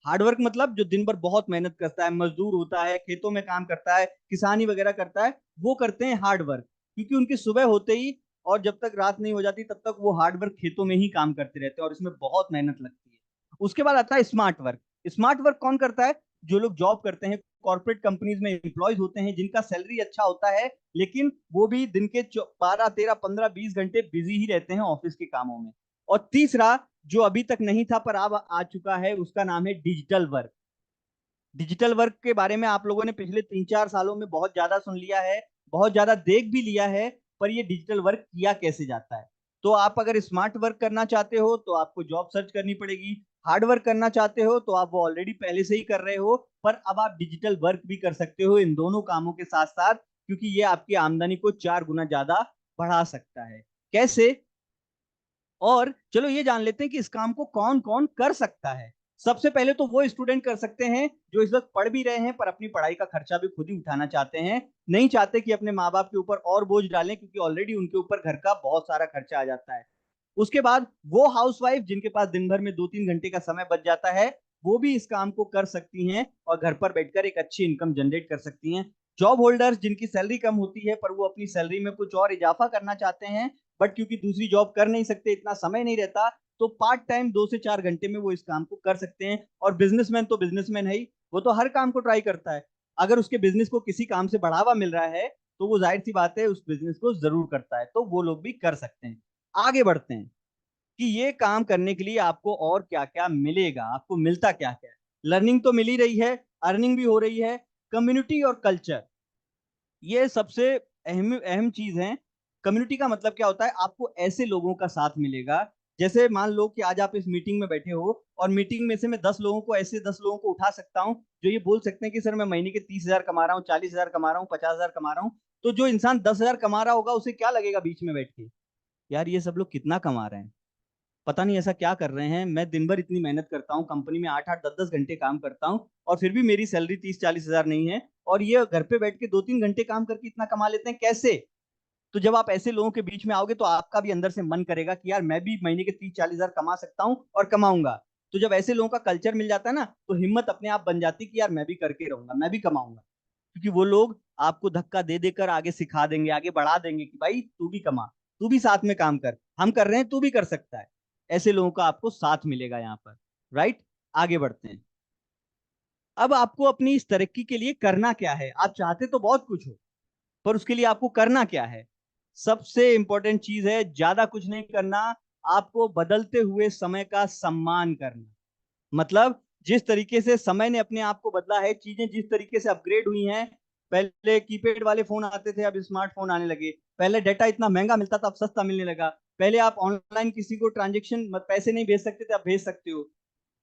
हार्ड वर्क मतलब जो दिन भर बहुत मेहनत करता है, मजदूर होता है, खेतों में काम करता है, किसानी वगैरह करता है, वो करते हैं हार्ड वर्क, क्योंकि उनकी सुबह होते ही और जब तक रात नहीं हो जाती तब तक वो हार्ड वर्क खेतों में ही काम करते रहते हैं और इसमें बहुत मेहनत लगती है। उसके बाद आता है स्मार्ट वर्क। स्मार्ट वर्क कौन करता है? जो लोग जॉब करते हैं, कॉर्पोरेट कंपनीज में एम्प्लॉयज होते हैं, जिनका सैलरी अच्छा होता है, लेकिन वो भी दिन के 12 13 15 20 घंटे बिजी ही रहते हैं ऑफिस के कामों में। और तीसरा जो अभी तक नहीं था पर अब आ चुका है, उसका नाम है डिजिटल वर्क। डिजिटल वर्क के बारे में आप लोगों ने पिछले 3-4 सालों में बहुत ज्यादा सुन लिया है, बहुत ज्यादा देख भी लिया है, पर ये डिजिटल वर्क किया कैसे जाता है। तो आप अगर स्मार्ट वर्क करना चाहते हो तो आपको जॉब सर्च करनी पड़ेगी, हार्ड वर्क करना चाहते हो तो आप वो ऑलरेडी पहले से ही कर रहे हो, पर अब आप डिजिटल वर्क भी कर सकते हो इन दोनों कामों के साथ साथ, क्योंकि ये आपकी आमदनी को 4 गुना ज्यादा बढ़ा सकता है। कैसे? और चलो ये जान लेते हैं कि इस काम को कौन कौन कर सकता है। सबसे पहले तो वो स्टूडेंट कर सकते हैं जो इस वक्त पढ़ भी रहे हैं पर अपनी पढ़ाई का खर्चा भी खुद ही उठाना चाहते हैं, नहीं चाहते कि अपने माँ बाप के ऊपर और बोझ डालें, क्योंकि ऑलरेडी उनके ऊपर घर का बहुत सारा खर्चा आ जाता है। उसके बाद वो हाउसवाइफ जिनके पास दिन भर में 2-3 घंटे का समय बच जाता है, वो भी इस काम को कर सकती हैं और घर पर बैठकर एक अच्छी इनकम जनरेट कर सकती हैं। जॉब होल्डर्स जिनकी सैलरी कम होती है पर वो अपनी सैलरी में कुछ और इजाफा करना चाहते हैं, बट क्योंकि दूसरी जॉब कर नहीं सकते, इतना समय नहीं रहता, तो पार्ट टाइम 2 से 4 घंटे में वो इस काम को कर सकते हैं। और बिजनेसमैन तो बिजनेसमैन है ही, वो तो हर काम को ट्राई करता है। अगर उसके बिजनेस को किसी काम से बढ़ावा मिल रहा है तो वो जाहिर सी बात है उस बिजनेस को जरूर करता है, तो वो लोग भी कर सकते हैं। आगे बढ़ते हैं कि ये काम करने के लिए आपको और क्या क्या मिलेगा, आपको मिलता क्या क्या है। लर्निंग तो मिल ही रही है, अर्निंग भी हो रही है, कम्युनिटी और कल्चर ये सबसे अहम अहम चीज है। कम्युनिटी का मतलब क्या होता है? आपको ऐसे लोगों का साथ मिलेगा, जैसे मान लो कि आज आप इस मीटिंग में बैठे हो और मीटिंग में से मैं 10 लोगों को, ऐसे 10 लोगों को उठा सकता हूं जो ये बोल सकते हैं कि सर मैं महीने के 30,000 कमा रहा हूँ, 40,000 कमा रहा हूँ, 50,000 कमा रहा हूँ। तो जो इंसान 10,000 कमा रहा होगा उसे क्या लगेगा बीच में बैठ के, यार ये सब लोग कितना कमा रहे हैं, पता नहीं ऐसा क्या कर रहे हैं। मैं दिन भर इतनी मेहनत करता हूँ, कंपनी में 8-8 10-10 घंटे काम करता हूँ और फिर भी मेरी सैलरी 30-40 हजार नहीं है, और ये घर पे बैठ के 2-3 घंटे काम करके इतना कमा लेते हैं, कैसे? तो जब आप ऐसे लोगों के बीच में आओगे तो आपका भी अंदर से मन करेगा कि यार मैं भी महीने के 30-40 हजार कमा सकता हूँ और कमाऊंगा। तो जब ऐसे लोगों का कल्चर मिल जाता है ना, तो हिम्मत अपने आप बन जाती है कि यार मैं भी करके रहूंगा, मैं भी कमाऊंगा, क्योंकि वो लोग आपको धक्का दे देकर आगे सिखा देंगे, आगे बढ़ा देंगे कि भाई तू भी कमा, तू भी साथ में काम कर, हम कर रहे हैं तू भी कर सकता है। ऐसे लोगों का आपको साथ मिलेगा यहाँ पर। राइट? आगे बढ़ते हैं। अब आपको अपनी इस तरक्की के लिए करना क्या है? आप चाहते तो बहुत कुछ हो, पर उसके लिए आपको करना क्या है? सबसे इंपॉर्टेंट चीज है, ज्यादा कुछ नहीं करना, आपको बदलते हुए समय का सम्मान करना। मतलब जिस तरीके से समय ने अपने आप को बदला है, चीजें जिस तरीके से अपग्रेड हुई हैं, पहले कीपैड वाले फोन आते थे, अब स्मार्टफोन आने लगे। पहले डाटा इतना महंगा मिलता था, अब सस्ता मिलने लगा। पहले आप ऑनलाइन किसी को ट्रांजेक्शन पैसे नहीं भेज सकते थे, अब भेज सकते हो।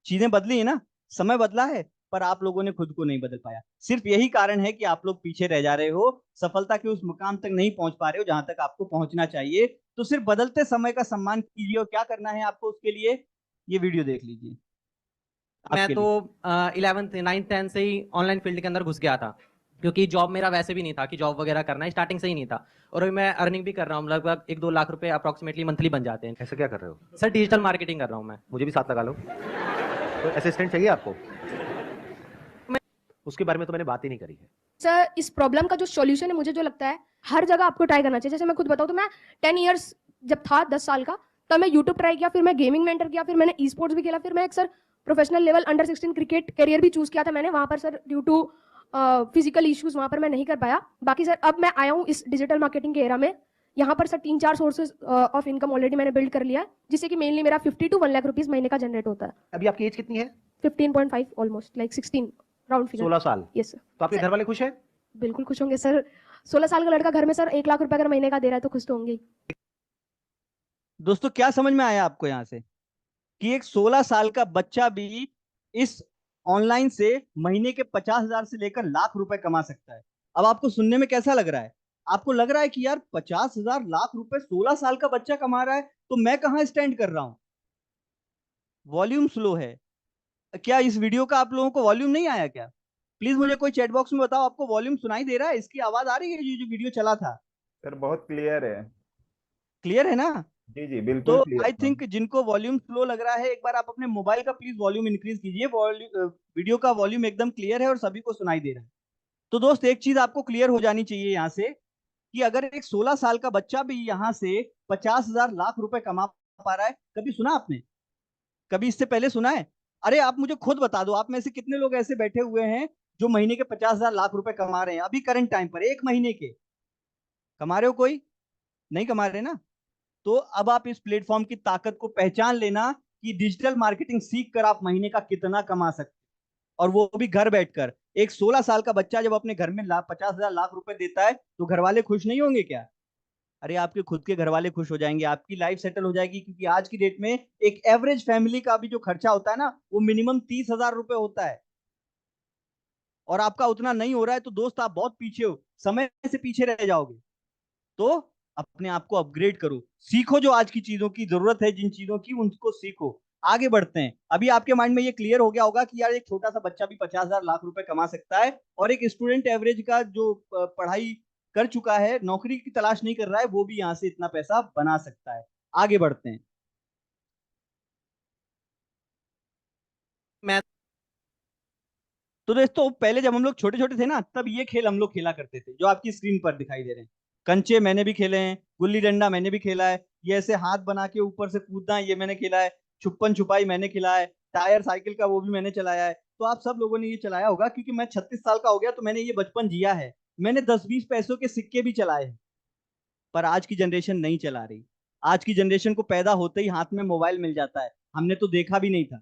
चीजें बदली है ना, समय बदला है, पर आप लोगों ने खुद को नहीं बदल पाया। सिर्फ यही कारण है कि आप लोग पीछे रह जा रहे हो, सफलता के उस मुकाम तक नहीं पहुंच पा रहे हो जहां तक आपको पहुंचना चाहिए। तो सिर्फ बदलते समय का सम्मान कीजिए, और क्या करना है आपको उसके लिए, ये वीडियो देख लीजिए।
मैं तो 11th 9th 10th से ही ऑनलाइन फील्ड के अंदर घुस गया था, क्योंकि जॉब मेरा वैसे भी नहीं था कि जॉब वगैरह करना है, स्टार्टिंग से ही नहीं था। और अभी मैं अर्निंग भी कर रहा हूँ, लगभग 1-2 लाख रुपए अप्रोक्सीमेटली मंथली बन जाते हैं।
ऐसा क्या कर रहे हो?
सर डिजिटल मार्केटिंग कर रहा हूँ मैं।
मुझे भी साथ लगा लो। तो असिस्टेंट चाहिए आपको? उसके बारे में तो मैंने बात ही नहीं करी है।
सर इस प्रॉब्लम का जो सॉल्यूशन है, मुझे जो लगता है हर जगह आपको ट्राई करना चाहिए। जैसे मैं खुद बताऊँ तो मैं 10 इयर्स जब था, 10 साल का, तब मैं यूट्यूब ट्राई किया, फिर मैं गेमिंग में एंटर किया, फिर मैंने ई स्पोर्ट्स भी खेला, फिर मैं एक sir professional level under 16 cricket career भी चूज किया था मैंने। वहां पर sir due to physical issues वहां पर मैं नहीं कर पाया। बाकी सर अब मैं आया हूँ इस डिजिटल मार्केटिंग के एरा में। यहाँ पर sir 3-4 sources of income already मैंने बिल्ड कर लिया है, जिससे कि मेनली मेरा 50 to 1 लाख रुपीज महीने का जनरेट होता है।
अभी आपकी एज कितनी है?
15.5 ऑलमोस्ट, लाइक 16 राउंड फिगर।
16 साल।
Yes sir.
तो आपके घर वाले खुश हैं?
बिल्कुल खुश होंगे सर। 16 साल का लड़का घर में सर 1 लाख रुपए अगर महीने का दे रहा है तो खुश तो होंगे ही।
दोस्तों क्या समझ में आया आपको यहाँ से कि एक 16 साल का बच्चा भी इस ऑनलाइन से महीने के 50,000 से लेकर लाख रुपए कमा सकता है? अब आपको सुनने में कैसा लग रहा है? आपको लग रहा है कि यार 50,000 लाख रुपए 16 साल का बच्चा कमा रहा है, तो मैं कहां स्टैंड कर रहा हूं? वॉल्यूम स्लो है क्या? इस वीडियो का आप लोगों को वॉल्यूम नहीं आया क्या? प्लीज मुझे कोई चैट बॉक्स में बताओ, आपको वॉल्यूम सुनाई दे रहा है? इसकी आवाज आ रही है? ये जो वीडियो चला था
सर बहुत क्लियर है।
क्लियर है ना?
जी जी
तो
बिल्कुल क्लियर
आई
है।
थिंक जिनको वॉल्यूम स्लो लग रहा है, एक बार आप अपने मोबाइल का प्लीज वॉल्यूम इंक्रीज कीजिए। वीडियो का वॉल्यूम एकदम क्लियर है और सभी को सुनाई दे रहा है। तो दोस्त एक चीज आपको क्लियर हो जानी चाहिए यहाँ से, कि अगर एक 16 साल का बच्चा भी यहाँ से 50,000 लाख रुपए कमा पा रहा है, कभी सुना आपने? कभी इससे पहले सुना है? अरे आप मुझे खुद बता दो, आप में से कितने लोग ऐसे बैठे हुए हैं जो महीने के 50,000 लाख रुपए कमा रहे हैं अभी करंट टाइम पर? एक महीने के कमा रहे हो? कोई नहीं कमा रहे ना? तो अब आप इस प्लेटफॉर्म की ताकत को पहचान लेना कि डिजिटल मार्केटिंग सीख कर आप महीने का कितना कमा सकते, और वो भी घर बैठकर। एक 16 साल का बच्चा जब अपने घर में 50,000 लाख रुपए देता है, तो घर वाले खुश नहीं होंगे क्या? अरे आपके खुद के घर वाले खुश हो जाएंगे, आपकी लाइफ सेटल हो जाएगी। क्योंकि आज की डेट में एक एवरेज फैमिली का भी जो खर्चा होता है ना, वो मिनिमम 30,000 रुपए होता है, और आपका उतना नहीं हो रहा है, तो दोस्त आप बहुत पीछे हो, समय से पीछे रह जाओगे। तो अपने आप को अपग्रेड करो, सीखो जो आज की चीजों की जरूरत है, जिन चीजों की उनको सीखो। आगे बढ़ते हैं। अभी आपके माइंड में ये क्लियर हो गया होगा कि यार एक छोटा सा बच्चा भी 50,000 लाख रुपए कमा सकता है, और एक स्टूडेंट एवरेज का जो पढ़ाई कर चुका है, नौकरी की तलाश नहीं कर रहा है, वो भी यहाँ से इतना पैसा बना सकता है। आगे बढ़ते हैं।
मैं
तो दोस्तों पहले जब हम लोग छोटे छोटे थे ना, तब ये खेल हम लोग खेला करते थे जो आपकी स्क्रीन पर दिखाई दे रहे हैं। कंचे मैंने भी खेले हैं, गुल्ली डंडा मैंने भी खेला है, ये ऐसे हाथ बना के ऊपर से कूदना ये मैंने खेला है, छुपन छुपाई मैंने खेला है, टायर साइकिल का वो भी मैंने चलाया है। तो आप सब लोगों ने ये चलाया होगा, क्योंकि मैं 36 साल का हो गया तो मैंने ये बचपन जिया है। मैंने 10-20 पैसों के सिक्के भी चलाए हैं। पर आज की जनरेशन नहीं चला रही। आज की जनरेशन को पैदा होते ही हाथ में मोबाइल मिल जाता है। हमने तो देखा भी नहीं था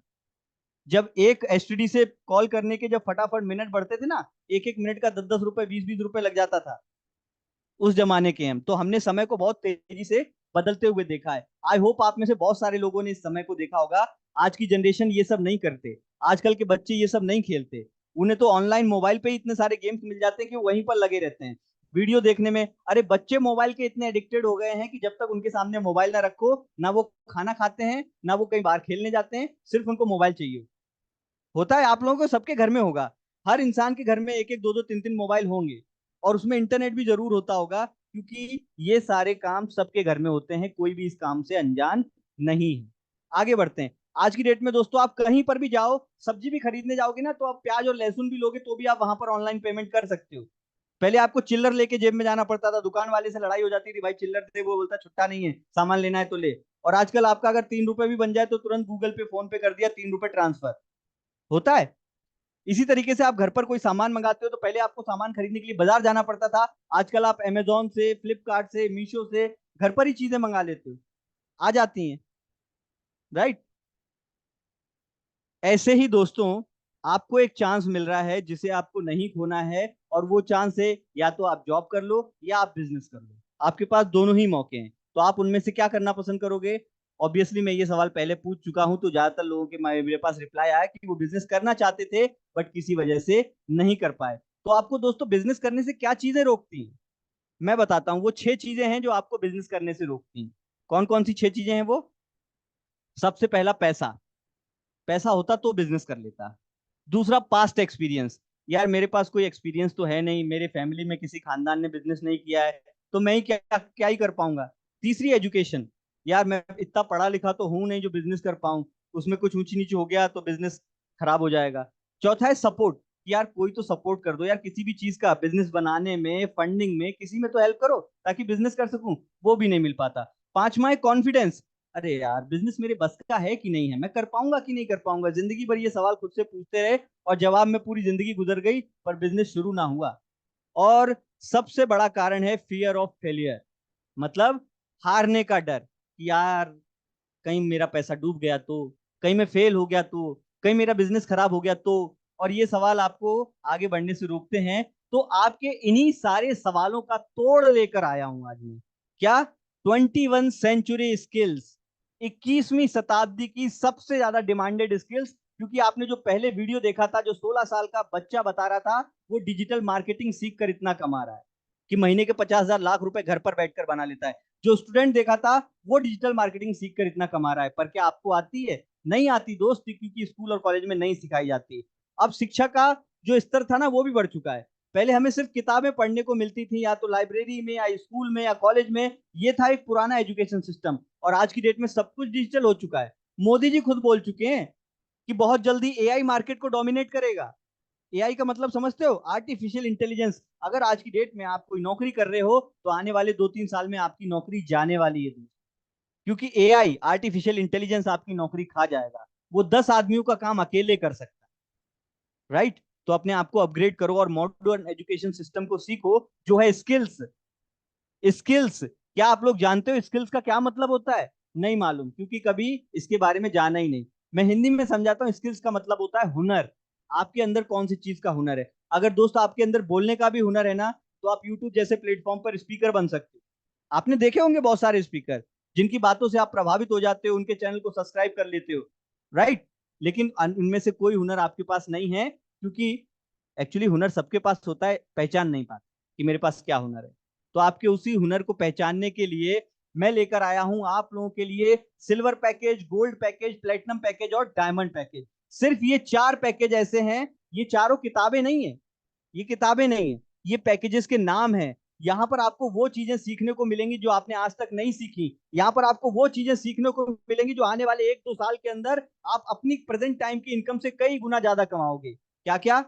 जब एक एसटीडी से कॉल करने के जब फटाफट मिनट बढ़ते थे ना, एक एक मिनट का 10-10 रुपए 20-20 रुपए लग जाता था। उस जमाने के हम तो, हमने समय को बहुत तेजी से बदलते हुए देखा है। आई होप आप में से बहुत सारे लोगों ने इस समय को देखा होगा। आज की जनरेशन ये सब नहीं करते, आजकल के बच्चे ये सब नहीं खेलते। उन्हें तो ऑनलाइन मोबाइल पे ही इतने सारे गेम्स मिल जाते हैं कि वहीं पर लगे रहते हैं वीडियो देखने में। अरे बच्चे मोबाइल के इतने एडिक्टेड हो गए हैं कि जब तक उनके सामने मोबाइल ना रखो, ना वो खाना खाते हैं, ना वो कहीं बाहर खेलने जाते हैं, सिर्फ उनको मोबाइल चाहिए होता है। आप लोगों को सबके घर में होगा, हर इंसान के घर में एक एक दो दो तीन तीन मोबाइल होंगे, और उसमें इंटरनेट भी जरूर होता होगा, क्योंकि ये सारे काम सबके घर में होते हैं, कोई भी इस काम से अनजान नहीं है। आगे बढ़ते हैं। आज की डेट में दोस्तों आप कहीं पर भी जाओ, सब्जी भी खरीदने जाओगे ना, तो आप प्याज और लहसुन भी लोगे तो भी आप वहां पर ऑनलाइन पेमेंट कर सकते हो। पहले आपको चिल्लर लेके जेब में जाना पड़ता था, दुकान वाले से लड़ाई हो जाती थी, भाई चिल्लर दे, वो बोलता छुट्टा नहीं है, सामान लेना है तो ले। और आजकल आपका अगर 3 रुपए भी बन जाए तो तुरंत गूगल पे फोन पे कर दिया, 3 रुपए ट्रांसफर होता है। इसी तरीके से आप घर पर कोई सामान मंगाते हो तो पहले आपको सामान खरीदने के लिए बाजार जाना पड़ता था, आजकल आप अमेजोन से, फ्लिपकार्ट से, मीशो से घर पर ही चीजें मंगा लेते हो, आ जाती हैं, राइट? ऐसे ही दोस्तों आपको एक चांस मिल रहा है जिसे आपको नहीं खोना है, और वो चांस है या तो आप जॉब कर लो या आप बिजनेस कर लो। आपके पास दोनों ही मौके हैं, तो आप उनमें से क्या करना पसंद करोगे? ऑब्वियसली मैं ये सवाल पहले पूछ चुका हूं, तो ज्यादातर लोगों के मेरे पास रिप्लाई आया कि वो बिजनेस करना चाहते थे बट किसी वजह से नहीं कर पाए। तो आपको दोस्तों बिजनेस करने से क्या चीजें रोकती हैं? मैं बताता हूँ। वो 6 चीजें हैं जो आपको बिजनेस करने से रोकती हैं। कौन कौन सी 6 चीजें हैं वो? सबसे पहला पैसा, पैसा होता तो बिजनेस कर लेता। दूसरा पास्ट एक्सपीरियंस, यार मेरे पास कोई एक्सपीरियंस तो है नहीं, मेरे फैमिली में किसी खानदान ने बिजनेस नहीं किया है, तो मैं ही क्या क्या ही कर पाऊंगा। तीसरी एजुकेशन, यार मैं इतना पढ़ा लिखा तो हूं नहीं जो बिजनेस कर पाऊं, उसमें कुछ ऊंची नीची हो गया तो बिजनेस खराब हो जाएगा। चौथा है सपोर्ट, यार कोई तो सपोर्ट कर दो यार, किसी भी चीज का बिजनेस बनाने में, फंडिंग में, किसी में तो हेल्प करो ताकि बिजनेस कर सकूं, वो भी नहीं मिल पाता। पांचवा है कॉन्फिडेंस, अरे यार बिजनेस मेरे बस का है कि नहीं है, मैं कर पाऊंगा कि नहीं कर पाऊंगा। जिंदगी भर ये सवाल खुद से पूछते रहे और जवाब में पूरी जिंदगी गुजर गई, पर बिजनेस शुरू ना हुआ। और सबसे बड़ा कारण है फियर ऑफ फेलियर, मतलब हारने का डर, कि यार कहीं मेरा पैसा डूब गया तो, कहीं मैं फेल हो गया तो, कहीं मेरा बिजनेस खराब हो गया तो। और ये सवाल आपको आगे बढ़ने से रोकते हैं। तो आपके इन्हीं सारे सवालों का तोड़ लेकर आया हूं आज मैं। क्या? 21 सेंचुरी स्किल्स, 21वीं शताब्दी की सबसे ज्यादा डिमांडेड स्किल्स। क्योंकि आपने जो पहले वीडियो देखा था, जो 16 साल का बच्चा बता रहा था वो डिजिटल मार्केटिंग सीख कर इतना कमा रहा है, कि महीने के 50,000 लाख रुपए घर पर बैठकर बना लेता है। जो स्टूडेंट देखा था वो डिजिटल मार्केटिंग सीखकर इतना कमा रहा है, पर क्या आपको आती है? नहीं आती दोस्त, क्योंकि स्कूल और कॉलेज में नहीं सिखाई जाती। अब शिक्षा का जो स्तर था ना वो भी बढ़ चुका है। पहले हमें सिर्फ किताबें पढ़ने को मिलती थी, या तो लाइब्रेरी में या स्कूल में या कॉलेज में, ये था एक पुराना एजुकेशन सिस्टम। और आज की डेट में सब कुछ डिजिटल हो चुका है। मोदी जी खुद बोल चुके हैं कि बहुत जल्दी एआई मार्केट को डोमिनेट करेगा। एआई का मतलब समझते हो? Artificial intelligence. अगर आज की डेट में आप कोई नौकरी कर रहे हो तो आने वाले 2-3 साल में आपकी नौकरी जाने वाली है, क्योंकि एआई आर्टिफिशियल इंटेलिजेंस आपकी नौकरी खा जाएगा। वो 10 आदमियों का काम अकेले कर सकता है, राइट? तो अपने आप को अपग्रेड करो और मॉडर्न एजुकेशन सिस्टम को सीखो, जो है स्किल्स। स्किल्स, क्या आप लोग जानते हो स्किल्स का क्या मतलब होता है? नहीं मालूम, क्योंकि कभी इसके बारे में जाना ही नहीं। मैं हिंदी में समझाता हूँ। स्किल्स का मतलब होता है हुनर। आपके अंदर कौन सी चीज का हुनर है। अगर दोस्त आपके अंदर बोलने का भी हुनर है ना, तो आप यूट्यूब जैसे प्लेटफॉर्म पर स्पीकर बन सकते हो। आपने देखे होंगे बहुत सारे स्पीकर जिनकी बातों से आप प्रभावित हो जाते हो, उनके चैनल को सब्सक्राइब कर लेते हो, राइट? लेकिन उनमें से कोई हुनर आपके पास नहीं है, क्योंकि एक्चुअली हुनर सबके पास होता है, पहचान नहीं पाते कि मेरे पास क्या हुनर है। तो आपके उसी हुनर को पहचानने के लिए मैं लेकर आया हूं आप लोगों के लिए silver package, gold package, platinum package और डायमंड पैकेज। सिर्फ ये 4 पैकेज ऐसे हैं। ये चारों किताबें नहीं है, ये किताबें नहीं है, ये पैकेजेस के नाम है। यहाँ पर आपको वो चीजें सीखने को मिलेंगी जो आपने आज तक नहीं सीखी। यहाँ पर आपको वो चीजें सीखने को मिलेंगी जो आने वाले 1-2 साल के अंदर आप अपनी प्रेजेंट टाइम की इनकम से कई गुना ज्यादा कमाओगे। क्या क्या?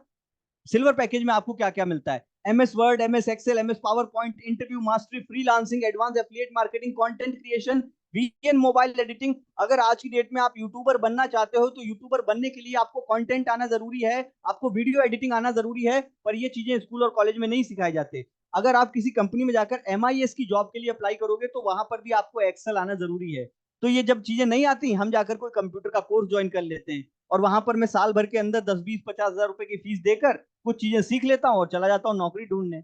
सिल्वर पैकेज में आपको क्या क्या मिलता है? MS Word, MS Excel, MS PowerPoint, interview mastery, freelancing, advance affiliate marketing, content creation, VN mobile editing. अगर आज की डेट में आप यूट्यूबर बनना चाहते हो तो यूट्यूबर बनने के लिए आपको कंटेंट आना जरूरी है, आपको वीडियो एडिटिंग आना जरूरी है, पर ये चीजें स्कूल और कॉलेज में नहीं सिखाई जाते। अगर आप किसी कंपनी में जाकर एमआईएस की जॉब के लिए अप्लाई करोगे तो वहां पर भी आपको एक्सेल आना जरूरी है। तो ये जब चीजें नहीं आती, हम जाकर कोई कंप्यूटर का कोर्स ज्वाइन कर लेते हैं, और वहां पर मैं साल भर के अंदर 10-20-50 हजार रुपए की फीस देकर कुछ चीजें सीख लेता हूँ और चला जाता हूँ नौकरी ढूंढने।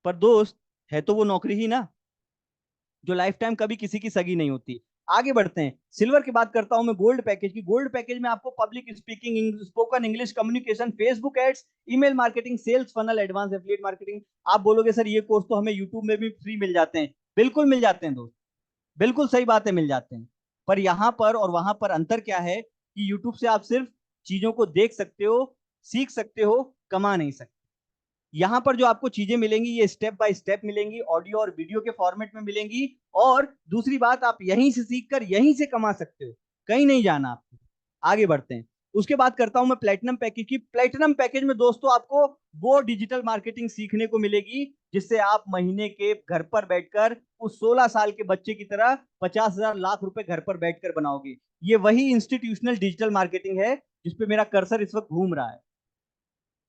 पर दोस्त, है तो वो नौकरी ही ना जो लाइफ टाइम कभी किसी की सगी नहीं होती। आगे बढ़ते हैं। सिल्वर की बात करता हूं मैं गोल्ड पैकेज की। गोल्ड पैकेज में आपको public speaking, spoken English, communication, Facebook ads, email marketing, sales funnel, advance affiliate marketing. आप बोलोगे सर ये कोर्स तो हमें यूट्यूब में भी फ्री मिल जाते हैं। बिल्कुल मिल जाते हैं दोस्त, बिल्कुल सही बात है, मिल जाते हैं। पर यहाँ पर और वहां पर अंतर क्या है कि यूट्यूब से आप सिर्फ चीजों को देख सकते हो, सीख सकते हो, कमा नहीं सकते। यहाँ पर जो आपको चीजें मिलेंगी ये स्टेप बाय स्टेप मिलेंगी, ऑडियो और वीडियो के फॉर्मेट में मिलेंगी। और दूसरी बात, आप यहीं से सीखकर यहीं से कमा सकते हो, कहीं नहीं जाना आपको। आगे बढ़ते हैं। उसके बाद करता हूं मैं प्लेटिनम पैकेज की। प्लेटिनम पैकेज में दोस्तों आपको वो डिजिटल मार्केटिंग सीखने को मिलेगी जिससे आप महीने के घर पर बैठकर उस 16 साल के बच्चे की तरह 50,000 लाख रुपए घर पर बैठकर बनाओगे। ये वही इंस्टीट्यूशनल डिजिटल मार्केटिंग है जिसपे मेरा कर्सर इस वक्त घूम रहा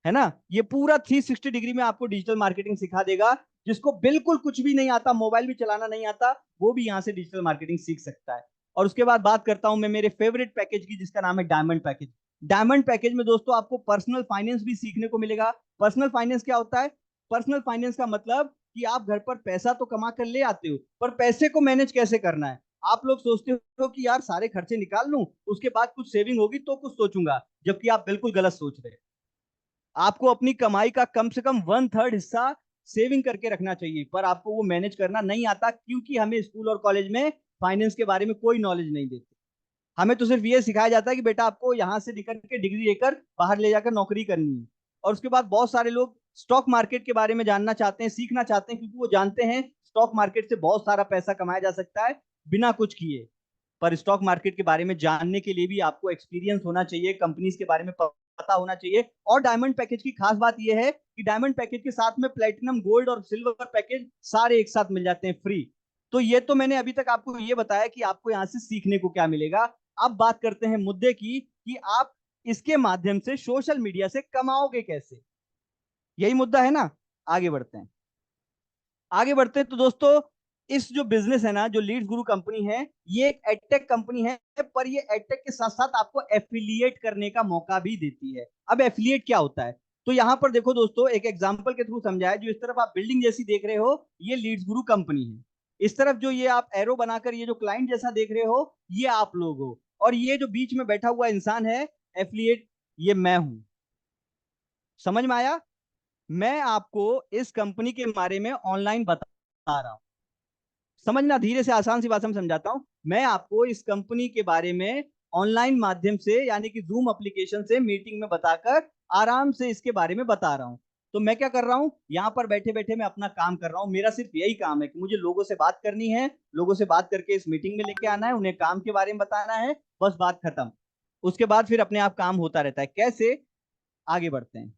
है ना? ये पूरा 360 डिग्री में आपको डिजिटल मार्केटिंग सिखा देगा। जिसको बिल्कुल कुछ भी नहीं आता, मोबाइल भी चलाना नहीं आता, वो भी यहाँ से डिजिटल मार्केटिंग सीख सकता है। और उसके बाद बात करता हूं मैं मेरे फेवरेट पैकेज की, जिसका नाम है डायमंड पैकेज। डायमंड पैकेज में दोस्तों आपको पर्सनल फाइनेंस भी सीखने को मिलेगा। पर्सनल फाइनेंस क्या होता है? पर्सनल फाइनेंस का मतलब कि आप घर पर पैसा तो कमा कर ले आते हो, पर पैसे को मैनेज कैसे करना है। आप लोग सोचते हो कि यार सारे खर्चे निकाल लूं, उसके बाद कुछ सेविंग होगी तो कुछ सोचूंगा, जबकि आप बिल्कुल गलत सोच रहे हैं। आपको अपनी कमाई का कम से कम 1/3 हिस्सा सेविंग करके रखना चाहिए, पर आपको वो मैनेज करना नहीं आता, क्योंकि हमें स्कूल और कॉलेज में फाइनेंस के बारे में कोई नॉलेज नहीं देते। हमें तो सिर्फ ये सिखाया जाता है कि बेटा आपको यहां से निकल के डिग्री लेकर बाहर ले जाकर नौकरी करनी है। और उसके बाद बहुत सारे लोग स्टॉक मार्केट के बारे में जानना चाहते हैं, सीखना चाहते हैं, क्योंकि वो जानते हैं स्टॉक मार्केट से बहुत सारा पैसा कमाया जा सकता है बिना कुछ किए। पर स्टॉक मार्केट के बारे में जानने के लिए भी आपको एक्सपीरियंस होना चाहिए, कंपनीज के बारे में पता होना चाहिए। और डायमंड पैकेज की खास बात यह है कि डायमंड पैकेज के साथ में प्लेटिनम, गोल्ड और सिल्वर पैकेज सारे एक साथ मिल जाते हैं फ्री। तो ये तो मैंने अभी तक आपको ये बताया कि आपको यहां से सीखने को क्या मिलेगा। अब बात करते हैं मुद्दे की कि आप इसके माध्यम से सोशल मीडिया से कमाओगे कैसे। यही मुद्दा है ना? आगे बढ़ते हैं। आगे बढ़ते हैं तो दोस्तों, इस जो बिजनेस है ना, जो लीड्स गुरु कंपनी है, ये एक एडटेक कंपनी है, पर ये एडटेक के साथ साथ आपको एफिलिएट करने का मौका भी देती है। अब एफिलिएट क्या होता है? तो यहां पर देखो दोस्तों, एक एग्जांपल के थ्रू समझाया। जो इस तरफ आप बिल्डिंग जैसी देख रहे हो, ये लीड्स गुरु कंपनी है। इस तरफ जो ये आप एरो बनाकर ये जो क्लाइंट जैसा देख रहे हो, ये आप लोग हो। और ये जो बीच में बैठा हुआ इंसान है एफिलिएट, ये मैं हूं। समझ में आया? मैं आपको इस कंपनी के बारे में ऑनलाइन बता रहा हूं, समझना, धीरे से आसान सी भाषा में समझाता हूं। मैं आपको इस कंपनी के बारे में ऑनलाइन माध्यम से यानी कि जूम एप्लीकेशन से मीटिंग में बताकर आराम से इसके बारे में बता रहा हूं। तो मैं क्या कर रहा हूं, यहां पर बैठे बैठे मैं अपना काम कर रहा हूं। मेरा सिर्फ यही काम है कि मुझे लोगों से बात करनी है, लोगों से बात करके इस मीटिंग में लेके आना है, उन्हें काम के बारे में बताना है, बस बात खत्म। उसके बाद फिर अपने आप काम होता रहता है। कैसे, आगे बढ़ते हैं।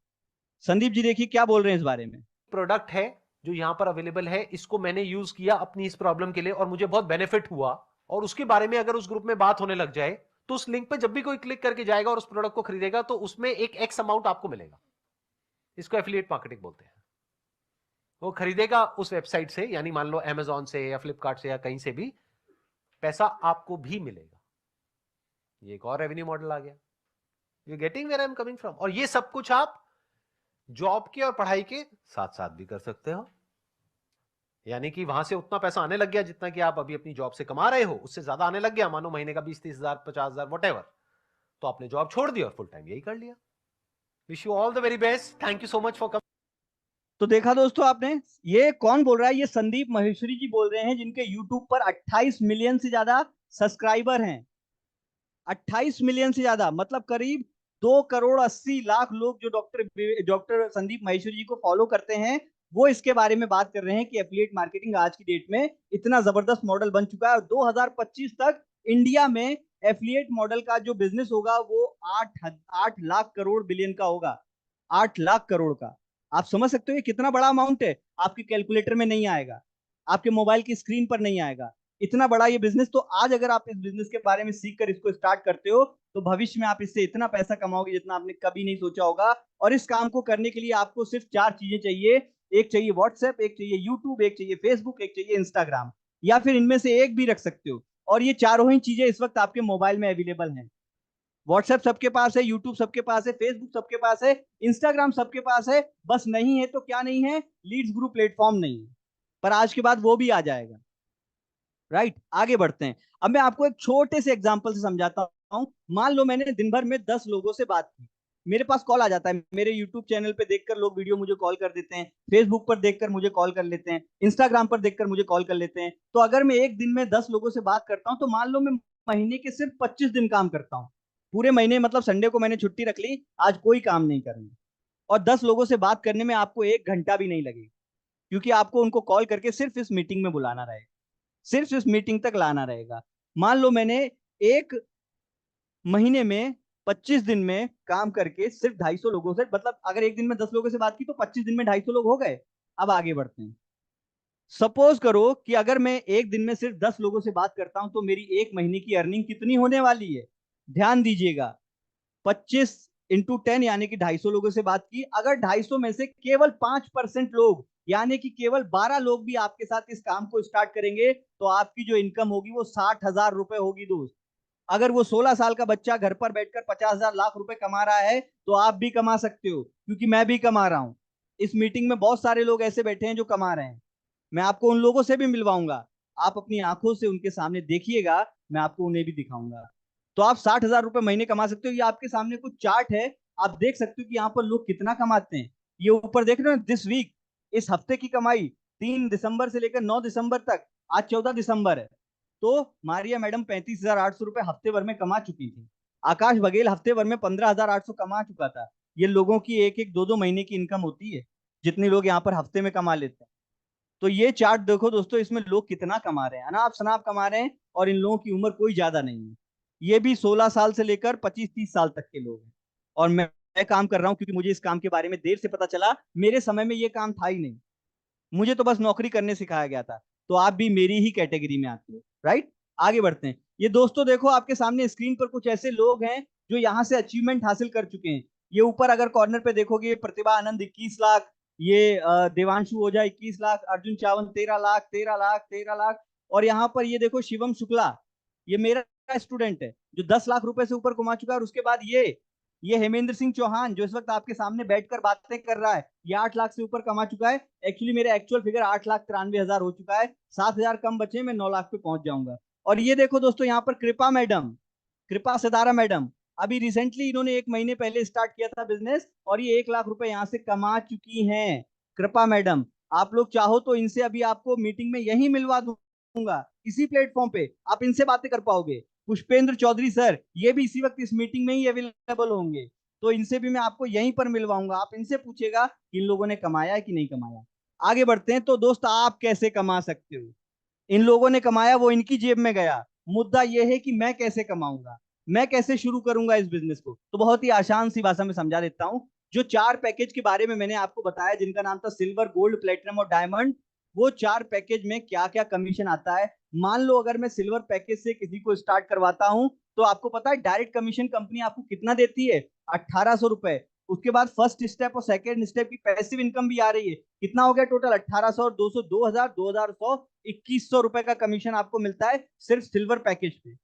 संदीप जी देखिए क्या बोल रहे हैं इस बारे में।
प्रोडक्ट है जो यहां पर अवेलेबल है, इसको मैंने यूज किया अपनी इस प्रॉब्लम के लिए और मुझे बहुत बेनिफिट हुआ, और उसके बारे में अगर उस ग्रुप में बात होने लग जाए तो उस लिंक पे जब भी कोई क्लिक करके जाएगा और उस प्रोडक्ट को खरीदेगा तो उसमें एक एक्स अमाउंट आपको मिलेगा। इसको एफिलिएट मार्केटिंग बोलते हैं। वो खरीदेगा उस वेबसाइट से, यानी मान लो अमेजॉन से या फ्लिपकार्ट से या कहीं से भी, पैसा आपको भी मिलेगा। ये एक और रेवेन्यू मॉडल आ गया। You getting where I am coming from. और ये सब कुछ आप जॉब के और पढ़ाई के साथ साथ भी कर सकते हो। यानी कि वहां से उतना पैसा आने लग गया जितना कि आप अभी अपनी जॉब से कमा रहे हो, उससे ज्यादा आने लग गया, मानो महीने का 20-30 हजार 50 हजार वट, तो आपने जॉब छोड़ दी और फुल टाइम यही कर लिया। Wish you all the very best. Thank you so much for coming.
तो देखा दोस्तों आपने, ये कौन बोल रहा है, ये संदीप महेश्वरी जी बोल रहे हैं, जिनके यूट्यूब पर 28 मिलियन से ज्यादा सब्सक्राइबर हैं। 28 मिलियन से ज्यादा, मतलब करीब 2,80,00,000 लोग जो डॉक्टर संदीप महेश्वरी जी को फॉलो करते हैं, वो इसके बारे में बात कर रहे हैं कि एफिलिएट मार्केटिंग आज की डेट में इतना जबरदस्त मॉडल बन चुका है। और 2025 तक इंडिया में एफिलिएट मॉडल का जो बिजनेस होगा वो 8 लाख करोड़ बिलियन का होगा। 8 लाख करोड़ का, आप समझ सकते हो ये कितना बड़ा अमाउंट है। आपके कैलकुलेटर में नहीं आएगा, आपके मोबाइल की स्क्रीन पर नहीं आएगा, इतना बड़ा ये बिजनेस। तो आज अगर आप इस बिजनेस के बारे में सीख कर इसको स्टार्ट करते हो तो भविष्य में आप इससे इतना पैसा कमाओगे जितना आपने कभी नहीं सोचा होगा। और इस काम को करने के लिए आपको सिर्फ 4 चीजें चाहिए। एक चाहिए व्हाट्सएप, एक चाहिए यूट्यूब, एक चाहिए फेसबुक, एक चाहिए इंस्टाग्राम, या फिर इनमें से एक भी रख सकते हो। और ये चारों ही चीजें इस वक्त आपके मोबाइल में अवेलेबल हैं। व्हाट्सएप सबके पास है, यूट्यूब सबके पास है, फेसबुक सबके पास है, इंस्टाग्राम सबके पास है। बस नहीं है तो क्या नहीं है, लीड्स ग्रुप प्लेटफॉर्म नहीं है। पर आज के बाद वो भी आ जाएगा। राइट, आगे बढ़ते हैं। अब मैं आपको एक छोटे से एग्जांपल से समझाता हूं। मान लो मैंने दिन भर में 10 लोगों से बात की, मेरे पास कॉल आ जाता है। मेरे यूट्यूब चैनल पे देखकर लोग वीडियो मुझे कॉल कर देते हैं, फेसबुक पर देखकर मुझे कॉल कर लेते हैं, इंस्टाग्राम पर देखकर मुझे कॉल कर लेते हैं। तो अगर मैं एक दिन में 10 लोगों से बात करता हूं तो मान लो मैं महीने के सिर्फ 25 दिन काम करता हूं। पूरे महीने मतलब संडे को मैंने छुट्टी रख ली, आज कोई काम नहीं करना, और 10 लोगों से बात करने में आपको 1 घंटा भी नहीं लगेगा, क्योंकि आपको उनको कॉल करके सिर्फ इस मीटिंग में बुलाना रहेगा, सिर्फ इस मीटिंग तक लाना रहेगा। मान लो मैंने एक महीने में 25 दिन में काम करके सिर्फ 250 लोगों से, मतलब अगर एक दिन में 10 लोगों से बात की तो 25 दिन में 250 लोग हो गए। अब आगे बढ़ते हैं। सपोज करो कि अगर मैं एक दिन में सिर्फ 10 लोगों से बात करता हूं तो मेरी एक महीने की अर्निंग कितनी होने वाली है, ध्यान दीजिएगा। 25 इंटू 10 यानी कि 250 लोगों से बात की। अगर 250 में से केवल 5% लोग यानी कि केवल 12 लोग भी आपके साथ इस काम को स्टार्ट करेंगे तो आपकी जो इनकम होगी वो 60,000 रुपए होगी दोस्त। अगर वो 16 साल का बच्चा घर पर बैठकर 50,000 लाख रुपए कमा रहा है तो आप भी कमा सकते हो, क्योंकि मैं भी कमा रहा हूं। इस मीटिंग में बहुत सारे लोग ऐसे बैठे हैं जो कमा रहे हैं। मैं आपको उन लोगों से भी मिलवाऊंगा, आप अपनी आंखों से उनके सामने देखिएगा, मैं आपको उन्हें भी दिखाऊंगा। तो आप 60,000 रुपए महीने कमा सकते हो। ये आपके सामने कुछ चार्ट है, आप देख सकते हो कि यहाँ पर लोग कितना कमाते हैं। ये ऊपर देख रहे हो, दिस वीक, इस हफ्ते की कमाई 3 दिसंबर से लेकर 9 दिसंबर तक, आज 14 दिसंबर है। तो मारिया मैडम 35,800 रुपए हफ्ते भर में कमा चुकी थी। आकाश बघेल हफ्ते भर में 15,800 कमा चुका था। ये लोगों की एक एक दो दो महीने की इनकम होती है, जितनी लोग यहाँ पर हफ्ते में कमा लेते हैं। तो ये चार्ट देखो दोस्तों, इसमें लोग कितना कमा रहे हैं, अनाप शनाप कमा रहे हैं, और इन लोगों की उम्र कोई ज्यादा नहीं है। ये भी 16 साल से लेकर 25-30 साल तक के लोग हैं। और मैं काम कर रहा हूं क्योंकि मुझे इस काम के बारे में देर से पता चला, मेरे समय में ये काम था ही नहीं, मुझे तो बस नौकरी करने सिखाया गया था। तो आप भी मेरी ही कैटेगरी में आते हो। राइट, आगे बढ़ते हैं। ये दोस्तों देखो आपके सामने स्क्रीन पर कुछ ऐसे लोग हैं जो यहाँ से अचीवमेंट हासिल कर चुके हैं। ये ऊपर अगर कॉर्नर पे देखोगे, प्रतिभा आनंद 21 लाख, ये देवांशु ओझा 21 लाख, अर्जुन चावल 13 लाख, 13 लाख, 13 लाख। और यहाँ पर ये देखो शिवम शुक्ला, ये मेरा स्टूडेंट है जो 10 लाख रुपए से ऊपर कमा चुका है। और उसके बाद ये हेमेंद्र सिंह चौहान जो इस वक्त आपके सामने बैठकर बातें कर रहा है, ये 8 लाख से ऊपर कमा चुका है। एक्चुअली मेरा एक्चुअल फिगर 8,93,000 हो चुका है, 7,000 कम बचे, मैं 9 लाख पे पहुंच जाऊंगा। और ये देखो दोस्तों यहाँ पर कृपा मैडम, कृपा सदारा मैडम, अभी रिसेंटली इन्होंने 1 महीने पहले स्टार्ट किया था बिजनेस और ये 1 लाख रुपए यहाँ से कमा चुकी हैं। कृपा मैडम, आप लोग चाहो तो इनसे अभी आपको मीटिंग में यही मिलवा दूंगा, इसी प्लेटफॉर्म पे आप इनसे बातें कर पाओगे। पुष्पेंद्र चौधरी सर, ये भी इसी वक्त इस मीटिंग में ही अवेलेबल होंगे, तो इनसे भी मैं आपको यहीं पर मिलवाऊंगा। आप इनसे पूछेगा कि इन लोगों ने कमाया है कि नहीं कमाया। आगे बढ़ते हैं। तो दोस्त, आप कैसे कमा सकते हो? इन लोगों ने कमाया, वो इनकी जेब में गया। मुद्दा यह है कि मैं कैसे कमाऊंगा, मैं कैसे शुरू करूंगा इस बिजनेस को। तो बहुत ही आसान सी भाषा में समझा देता हूं। जो 4 पैकेज के बारे में मैंने आपको बताया, जिनका नाम था सिल्वर, गोल्ड, प्लेटिनम और डायमंड, वो 4 पैकेज में क्या क्या कमीशन आता है। मान लो अगर मैं सिल्वर पैकेज से किसी को स्टार्ट करवाता हूं, तो आपको पता है डायरेक्ट कमीशन कंपनी आपको कितना देती है? 1800 रुपए। उसके बाद फर्स्ट स्टेप और सेकेंड स्टेप की पैसिव इनकम भी आ रही है। कितना हो गया टोटल? 1800 और 200, 2000, 2100, 2100 रुपए का कमीशन आपको मिलता है सिर्फ सिल्वर पैकेज पे।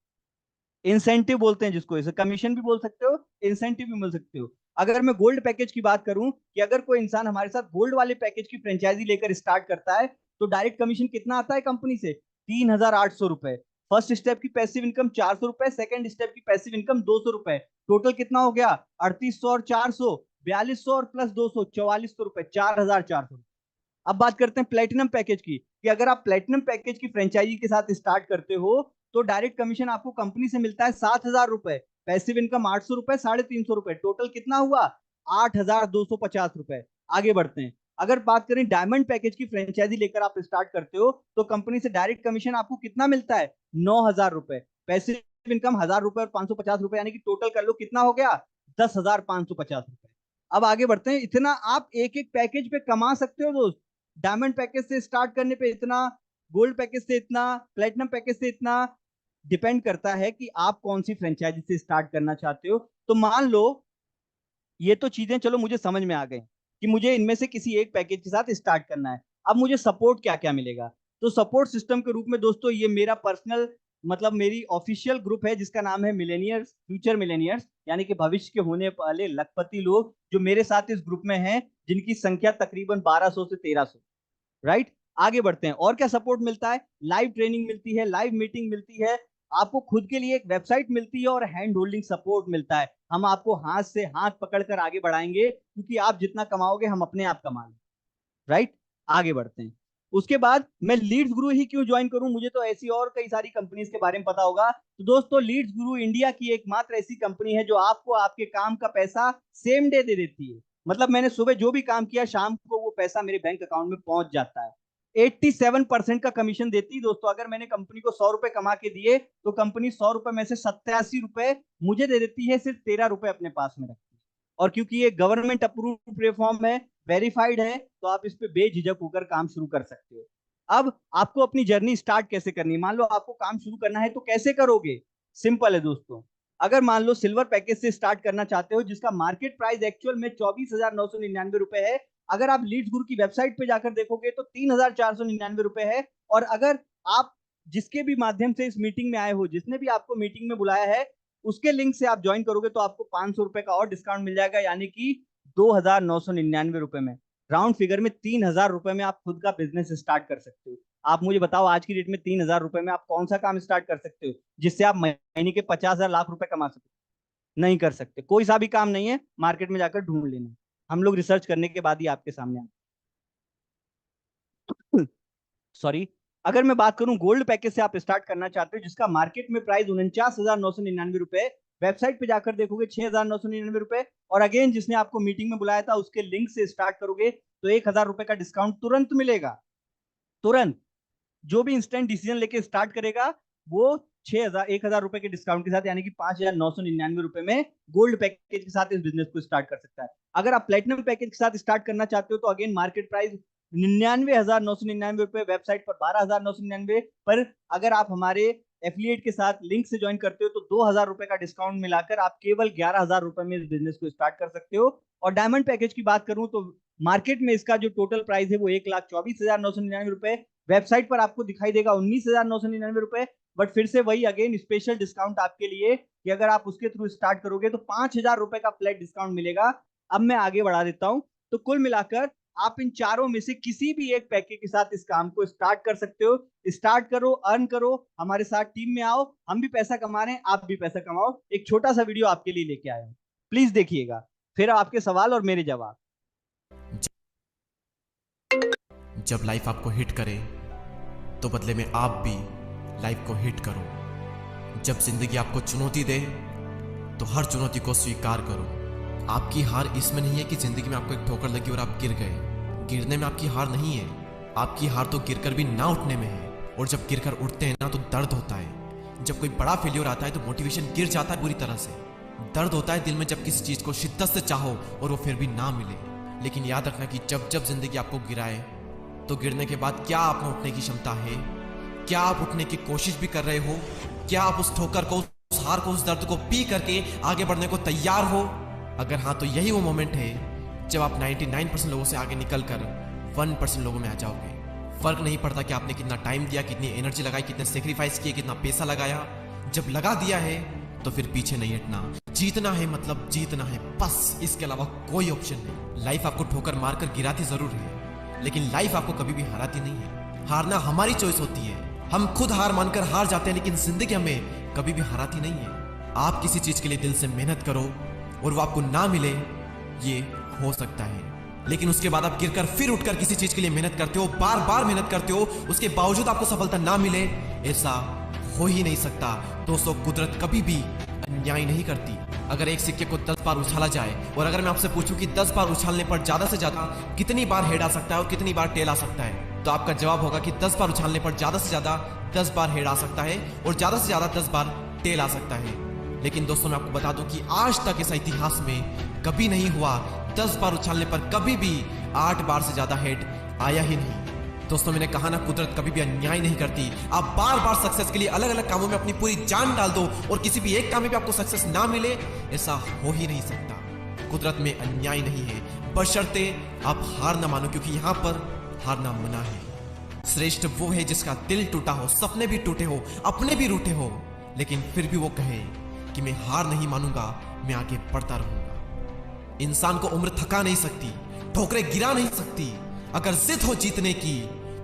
इंसेंटिव बोलते हैं जिसको, इसे कमीशन भी बोल सकते हो, इंसेंटिव भी बोल सकते हो। अगर मैं गोल्ड पैकेज की बात करूं कि अगर कोई इंसान हमारे साथ गोल्ड वाले पैकेज की फ्रेंचाइजी लेकर स्टार्ट करता है, तो डायरेक्ट कमीशन कितना आता है कंपनी से? 3800 रुपए। फर्स्ट स्टेप की पैसिव इनकम 400 रुपए, सेकंड स्टेप की पैसिव इनकम 200 रुपए। टोटल कितना हो गया? 3800 और 400, 4200 और प्लस 200, 4400 रुपए, 4400। अब बात करते हैं प्लेटिनम पैकेज की, कि अगर आप प्लेटिनम पैकेज की फ्रेंचाइजी के साथ स्टार्ट करते हो, तो डायरेक्ट कमीशन आपको कंपनी से मिलता है 7000 रुपए, पैसिव इनकम 800 रुपए, 350 रुपए। टोटल कितना हुआ? 8250 रुपए। आगे बढ़ते हैं। अगर बात करें डायमंड पैकेज की फ्रेंचाइजी लेकर आप स्टार्ट करते हो, तो कंपनी से डायरेक्ट कमीशन आपको कितना मिलता है? 9000 रुपए, पैसिव इनकम 1000 रुपए और 550 रुपए, यानी कि टोटल कर लो कितना हो गया? 10550 रुपए। अब आगे बढ़ते हैं। इतना आप एक एक पैकेज पे कमा सकते हो दोस्त। डायमंड पैकेज से स्टार्ट करने पे इतना, गोल्ड पैकेज से इतना, प्लेटिनम पैकेज से इतना। डिपेंड करता है कि आप कौन सी फ्रेंचाइजी से स्टार्ट करना चाहते हो। तो मान लो ये तो चीजें चलो मुझे समझ में आ गई कि मुझे इनमें से किसी एक पैकेज के साथ स्टार्ट करना है। अब मुझे सपोर्ट क्या क्या मिलेगा? तो सपोर्ट सिस्टम के रूप में दोस्तों, ये मेरा पर्सनल, मतलब मेरी ऑफिशियल ग्रुप है जिसका नाम है मिलेनियर्स, फ्यूचर मिलेनियर्स, यानी कि भविष्य के होने वाले लखपति लोग जो मेरे साथ इस ग्रुप में हैं, जिनकी संख्या तकरीबन 1200 से 1300। राइट, आगे बढ़ते हैं। और क्या सपोर्ट मिलता है? लाइव ट्रेनिंग मिलती है, लाइव मीटिंग मिलती है, आपको खुद के लिए एक वेबसाइट मिलती है और हैंड होल्डिंग सपोर्ट मिलता है। हम आपको हाथ से हाथ पकड़कर आगे बढ़ाएंगे, क्योंकि आप जितना कमाओगे हम अपने आप कमा लेंगे। राइट, आगे बढ़ते हैं। उसके बाद मैं लीड्स गुरु ही क्यों ज्वाइन करूं? मुझे तो ऐसी और कई सारी कंपनीज के बारे में पता होगा। तो दोस्तों, लीड्स गुरु इंडिया की एकमात्र ऐसी कंपनी है जो आपको आपके काम का पैसा सेम डे दे देती है। मतलब मैंने सुबह जो भी काम किया, शाम को वो पैसा मेरे बैंक अकाउंट में पहुंच जाता है। 87% का कमीशन देती है दोस्तों। अगर मैंने कंपनी को 100 रुपए कमा के दिए, तो कंपनी 100 रुपए में से 87 रुपए मुझे दे देती है, सिर्फ 13 रुपए अपने पास में रखती है। और क्योंकि ये गवर्नमेंट अप्रूव प्लेटफॉर्म है, वेरीफाइड है, तो आप इस पे बेझिझक होकर काम शुरू कर सकते हो। अब आपको अपनी जर्नी स्टार्ट कैसे करनी है? मान लो आपको काम शुरू करना है, तो कैसे करोगे? सिंपल है दोस्तों। अगर मान लो सिल्वर पैकेज से स्टार्ट करना चाहते हो, जिसका मार्केट प्राइस एक्चुअल में 24,999 रुपए है, अगर आप लीड्स गुरु की वेबसाइट पे जाकर देखोगे तो 3,499 रुपए है। और अगर आप जिसके भी माध्यम से इस मीटिंग में आए हो, जिसने भी आपको मीटिंग में बुलाया है, उसके लिंक से आप ज्वाइन करोगे तो आपको 500 रुपए का और डिस्काउंट मिल जाएगा, यानी कि 2,999 रुपए में, राउंड फिगर में 3,000 रुपए में आप खुद का बिजनेस स्टार्ट कर सकते हो। आप मुझे बताओ, आज की डेट में 3,000 रुपए में आप कौन सा काम स्टार्ट कर सकते हो जिससे आप महीने के 50,000 लाख रुपए कमा सकते हो? नहीं कर सकते। कोई सा भी काम नहीं है, मार्केट में जाकर ढूंढ लेना। हम लोग रिसर्च करने के बाद ही आपके सामने आए। सॉरी। अगर मैं बात करूं गोल्ड पैकेज से आप स्टार्ट करना चाहते हो, जिसका मार्केट में प्राइस 49,999 रुपए, वेबसाइट पे जाकर देखोगे 6,999 रुपए। और अगेन जिसने आपको मीटिंग में बुलाया था उसके लिंक से स्टार्ट करोगे तो 1,000 रुपए का डिस्काउंट तुरंत मिलेगा। तुरंत। जो भी इंस्टेंट डिसीजन लेके स्टार्ट करेगा वो 1,000 रुपए के डिस्काउंट के साथ, यानी कि 5,999 रुपए में गोल्ड पैकेज के साथ इस बिजनेस को स्टार्ट कर सकता है। अगर आप प्लेटिनम पैकेज के साथ स्टार्ट करना चाहते हो तो अगेन मार्केट प्राइस 99,999 रुपए, वेबसाइट पर 12,999 पर। अगर आप हमारे एफिलिएट के साथ लिंक से ज्वाइन करते हो तो 2,000 रुपए का डिस्काउंट मिलाकर आप केवल 11,000 रुपए में इस बिजनेस को स्टार्ट कर सकते हो। और डायमंड पैकेज की बात करूं तो मार्केट में इसका जो टोटल प्राइस है वो 1,24,999 रुपए, वेबसाइट पर आपको दिखाई देगा 19,999 रुपए। बट फिर से वही अगेन स्पेशल डिस्काउंट आपके लिए कि अगर आप उसके थ्रू स्टार्ट करोगे तो 5,000 रुपए का फ्लैट डिस्काउंट मिलेगा। अब मैं आगे बढ़ा देता हूं। तो कुल मिलाकर आप इन चारों में से किसी भी एक पैकेज के साथ इस काम को स्टार्ट कर सकते हो। स्टार्ट करो, अर्न करो, हमारे साथ टीम में आओ, हम भी पैसा कमा रहे हैं, आप भी पैसा कमाओ। एक छोटा सा वीडियो आपके लिए लेके आया हूं, प्लीज देखिएगा, फिर आपके सवाल और मेरे जवाब।
जब लाइफ आपको हिट करे तो बदले में आप भी लाइफ को हिट करो। जब जिंदगी आपको चुनौती दे तो हर चुनौती को स्वीकार करो। आपकी हार इसमें नहीं है कि जिंदगी में आपको एक ठोकर लगी और आप गिर गए। गिरने में आपकी हार नहीं है, आपकी हार तो गिरकर भी ना उठने में है। और जब गिरकर उठते हैं ना तो दर्द होता है। जब कोई बड़ा फेलियर आता है तो मोटिवेशन गिर जाता है बुरी तरह से। दर्द होता है दिल में जब किसी चीज को शिद्दत से चाहो और वो फिर भी ना मिले। लेकिन याद रखना कि जब जब जिंदगी आपको गिराए तो गिरने के बाद क्या आप में उठने की क्षमता है? क्या आप उठने की कोशिश भी कर रहे हो? क्या आप उस ठोकर को, उस हार को, उस दर्द को पी करके आगे बढ़ने को तैयार हो? अगर हाँ तो यही वो मोमेंट है जब आप 99% लोगों से आगे निकलकर 1% लोगों में आ जाओगे। फर्क नहीं पड़ता कि आपने कितना टाइम दिया, कितनी एनर्जी लगाई, कितने सेक्रीफाइस किए, कितना पैसा लगाया। जब लगा दिया है तो फिर पीछे नहीं हटना। जीतना है मतलब जीतना है, बस, इसके अलावा कोई ऑप्शन नहीं। लाइफ आपको ठोकर मारकर गिराती जरूर है, लेकिन लाइफ आपको कभी भी हराती नहीं है। हारना हमारी चॉइस होती है, हम खुद हार मानकर हार जाते हैं, लेकिन जिंदगी हमें कभी भी हराती नहीं है। आप किसी चीज के लिए दिल से मेहनत करो और वो आपको ना मिले, ये हो सकता है, लेकिन उसके बाद आप गिरकर फिर उठकर किसी चीज के लिए मेहनत करते हो, बार बार मेहनत करते हो, उसके बावजूद आपको सफलता ना मिले, ऐसा हो ही नहीं सकता। दोस्तों, कुदरत कभी भी अन्याय नहीं करती। अगर एक सिक्के को 10 बार उछाला जाए और अगर मैं आपसे पूछूं कि 10 बार उछालने पर ज्यादा से ज्यादा कितनी बार हेड आ सकता है और कितनी बार टेल आ सकता है, तो आपका जवाब होगा कि 10 बार उछालने पर ज्यादा से ज्यादा 10 बार हेड आ सकता है और ज्यादा से ज्यादा 10 बार टेल आ सकता है। लेकिन दोस्तों, मैं आपको बता दूं कि आज तक इस इतिहास में कभी नहीं हुआ 10 बार उछालने पर कभी भी 8 बार से ज्यादा हेड आया ही नहीं। दोस्तों, मैंने कहा ना, कुदरत कभी भी अन्याय नहीं करती। आप बार बार सक्सेस के लिए अलग अलग कामों में अपनी पूरी जान डाल दो और किसी भी एक काम में भी आपको सक्सेस ना मिले, ऐसा हो ही नहीं सकता। कुदरत में अन्याय नहीं है, बशर्ते आप हार ना मानो, क्योंकि यहां पर हारना मना है। श्रेष्ठ वो है जिसका दिल टूटा हो, सपने भी टूटे हो, अपने भी रूठे हो, लेकिन फिर भी वो कहे कि मैं हार नहीं मानूंगा, मैं आगे बढ़ता रहूंगा। इंसान को उम्र थका नहीं सकती, ठोकरें गिरा नहीं सकती। अगर जिद हो जीतने की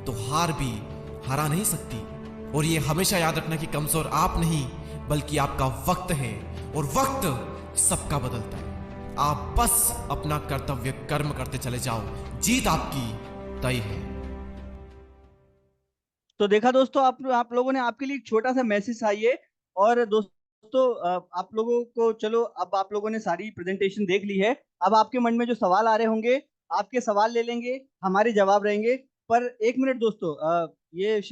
तो हार भी हरा नहीं सकती। और ये हमेशा याद रखना कि कमजोर आप नहीं बल्कि आपका वक्त है, और वक्त सबका बदलता है। आप बस अपना कर्तव्य कर्म करते चले जाओ, जीत आपकी तय है।
तो देखा दोस्तों, आप लोगों ने, आपके लिए एक छोटा सा मैसेज था ये। और दोस्तों, आप लोगों को, चलो अब आप लोगों ने सारी प्रेजेंटेशन देख ली है। अब आपके मन में जो सवाल आ रहे होंगे, आपके सवाल ले लेंगे, हमारे जवाब रहेंगे। पर एक मिनट दोस्तों, ये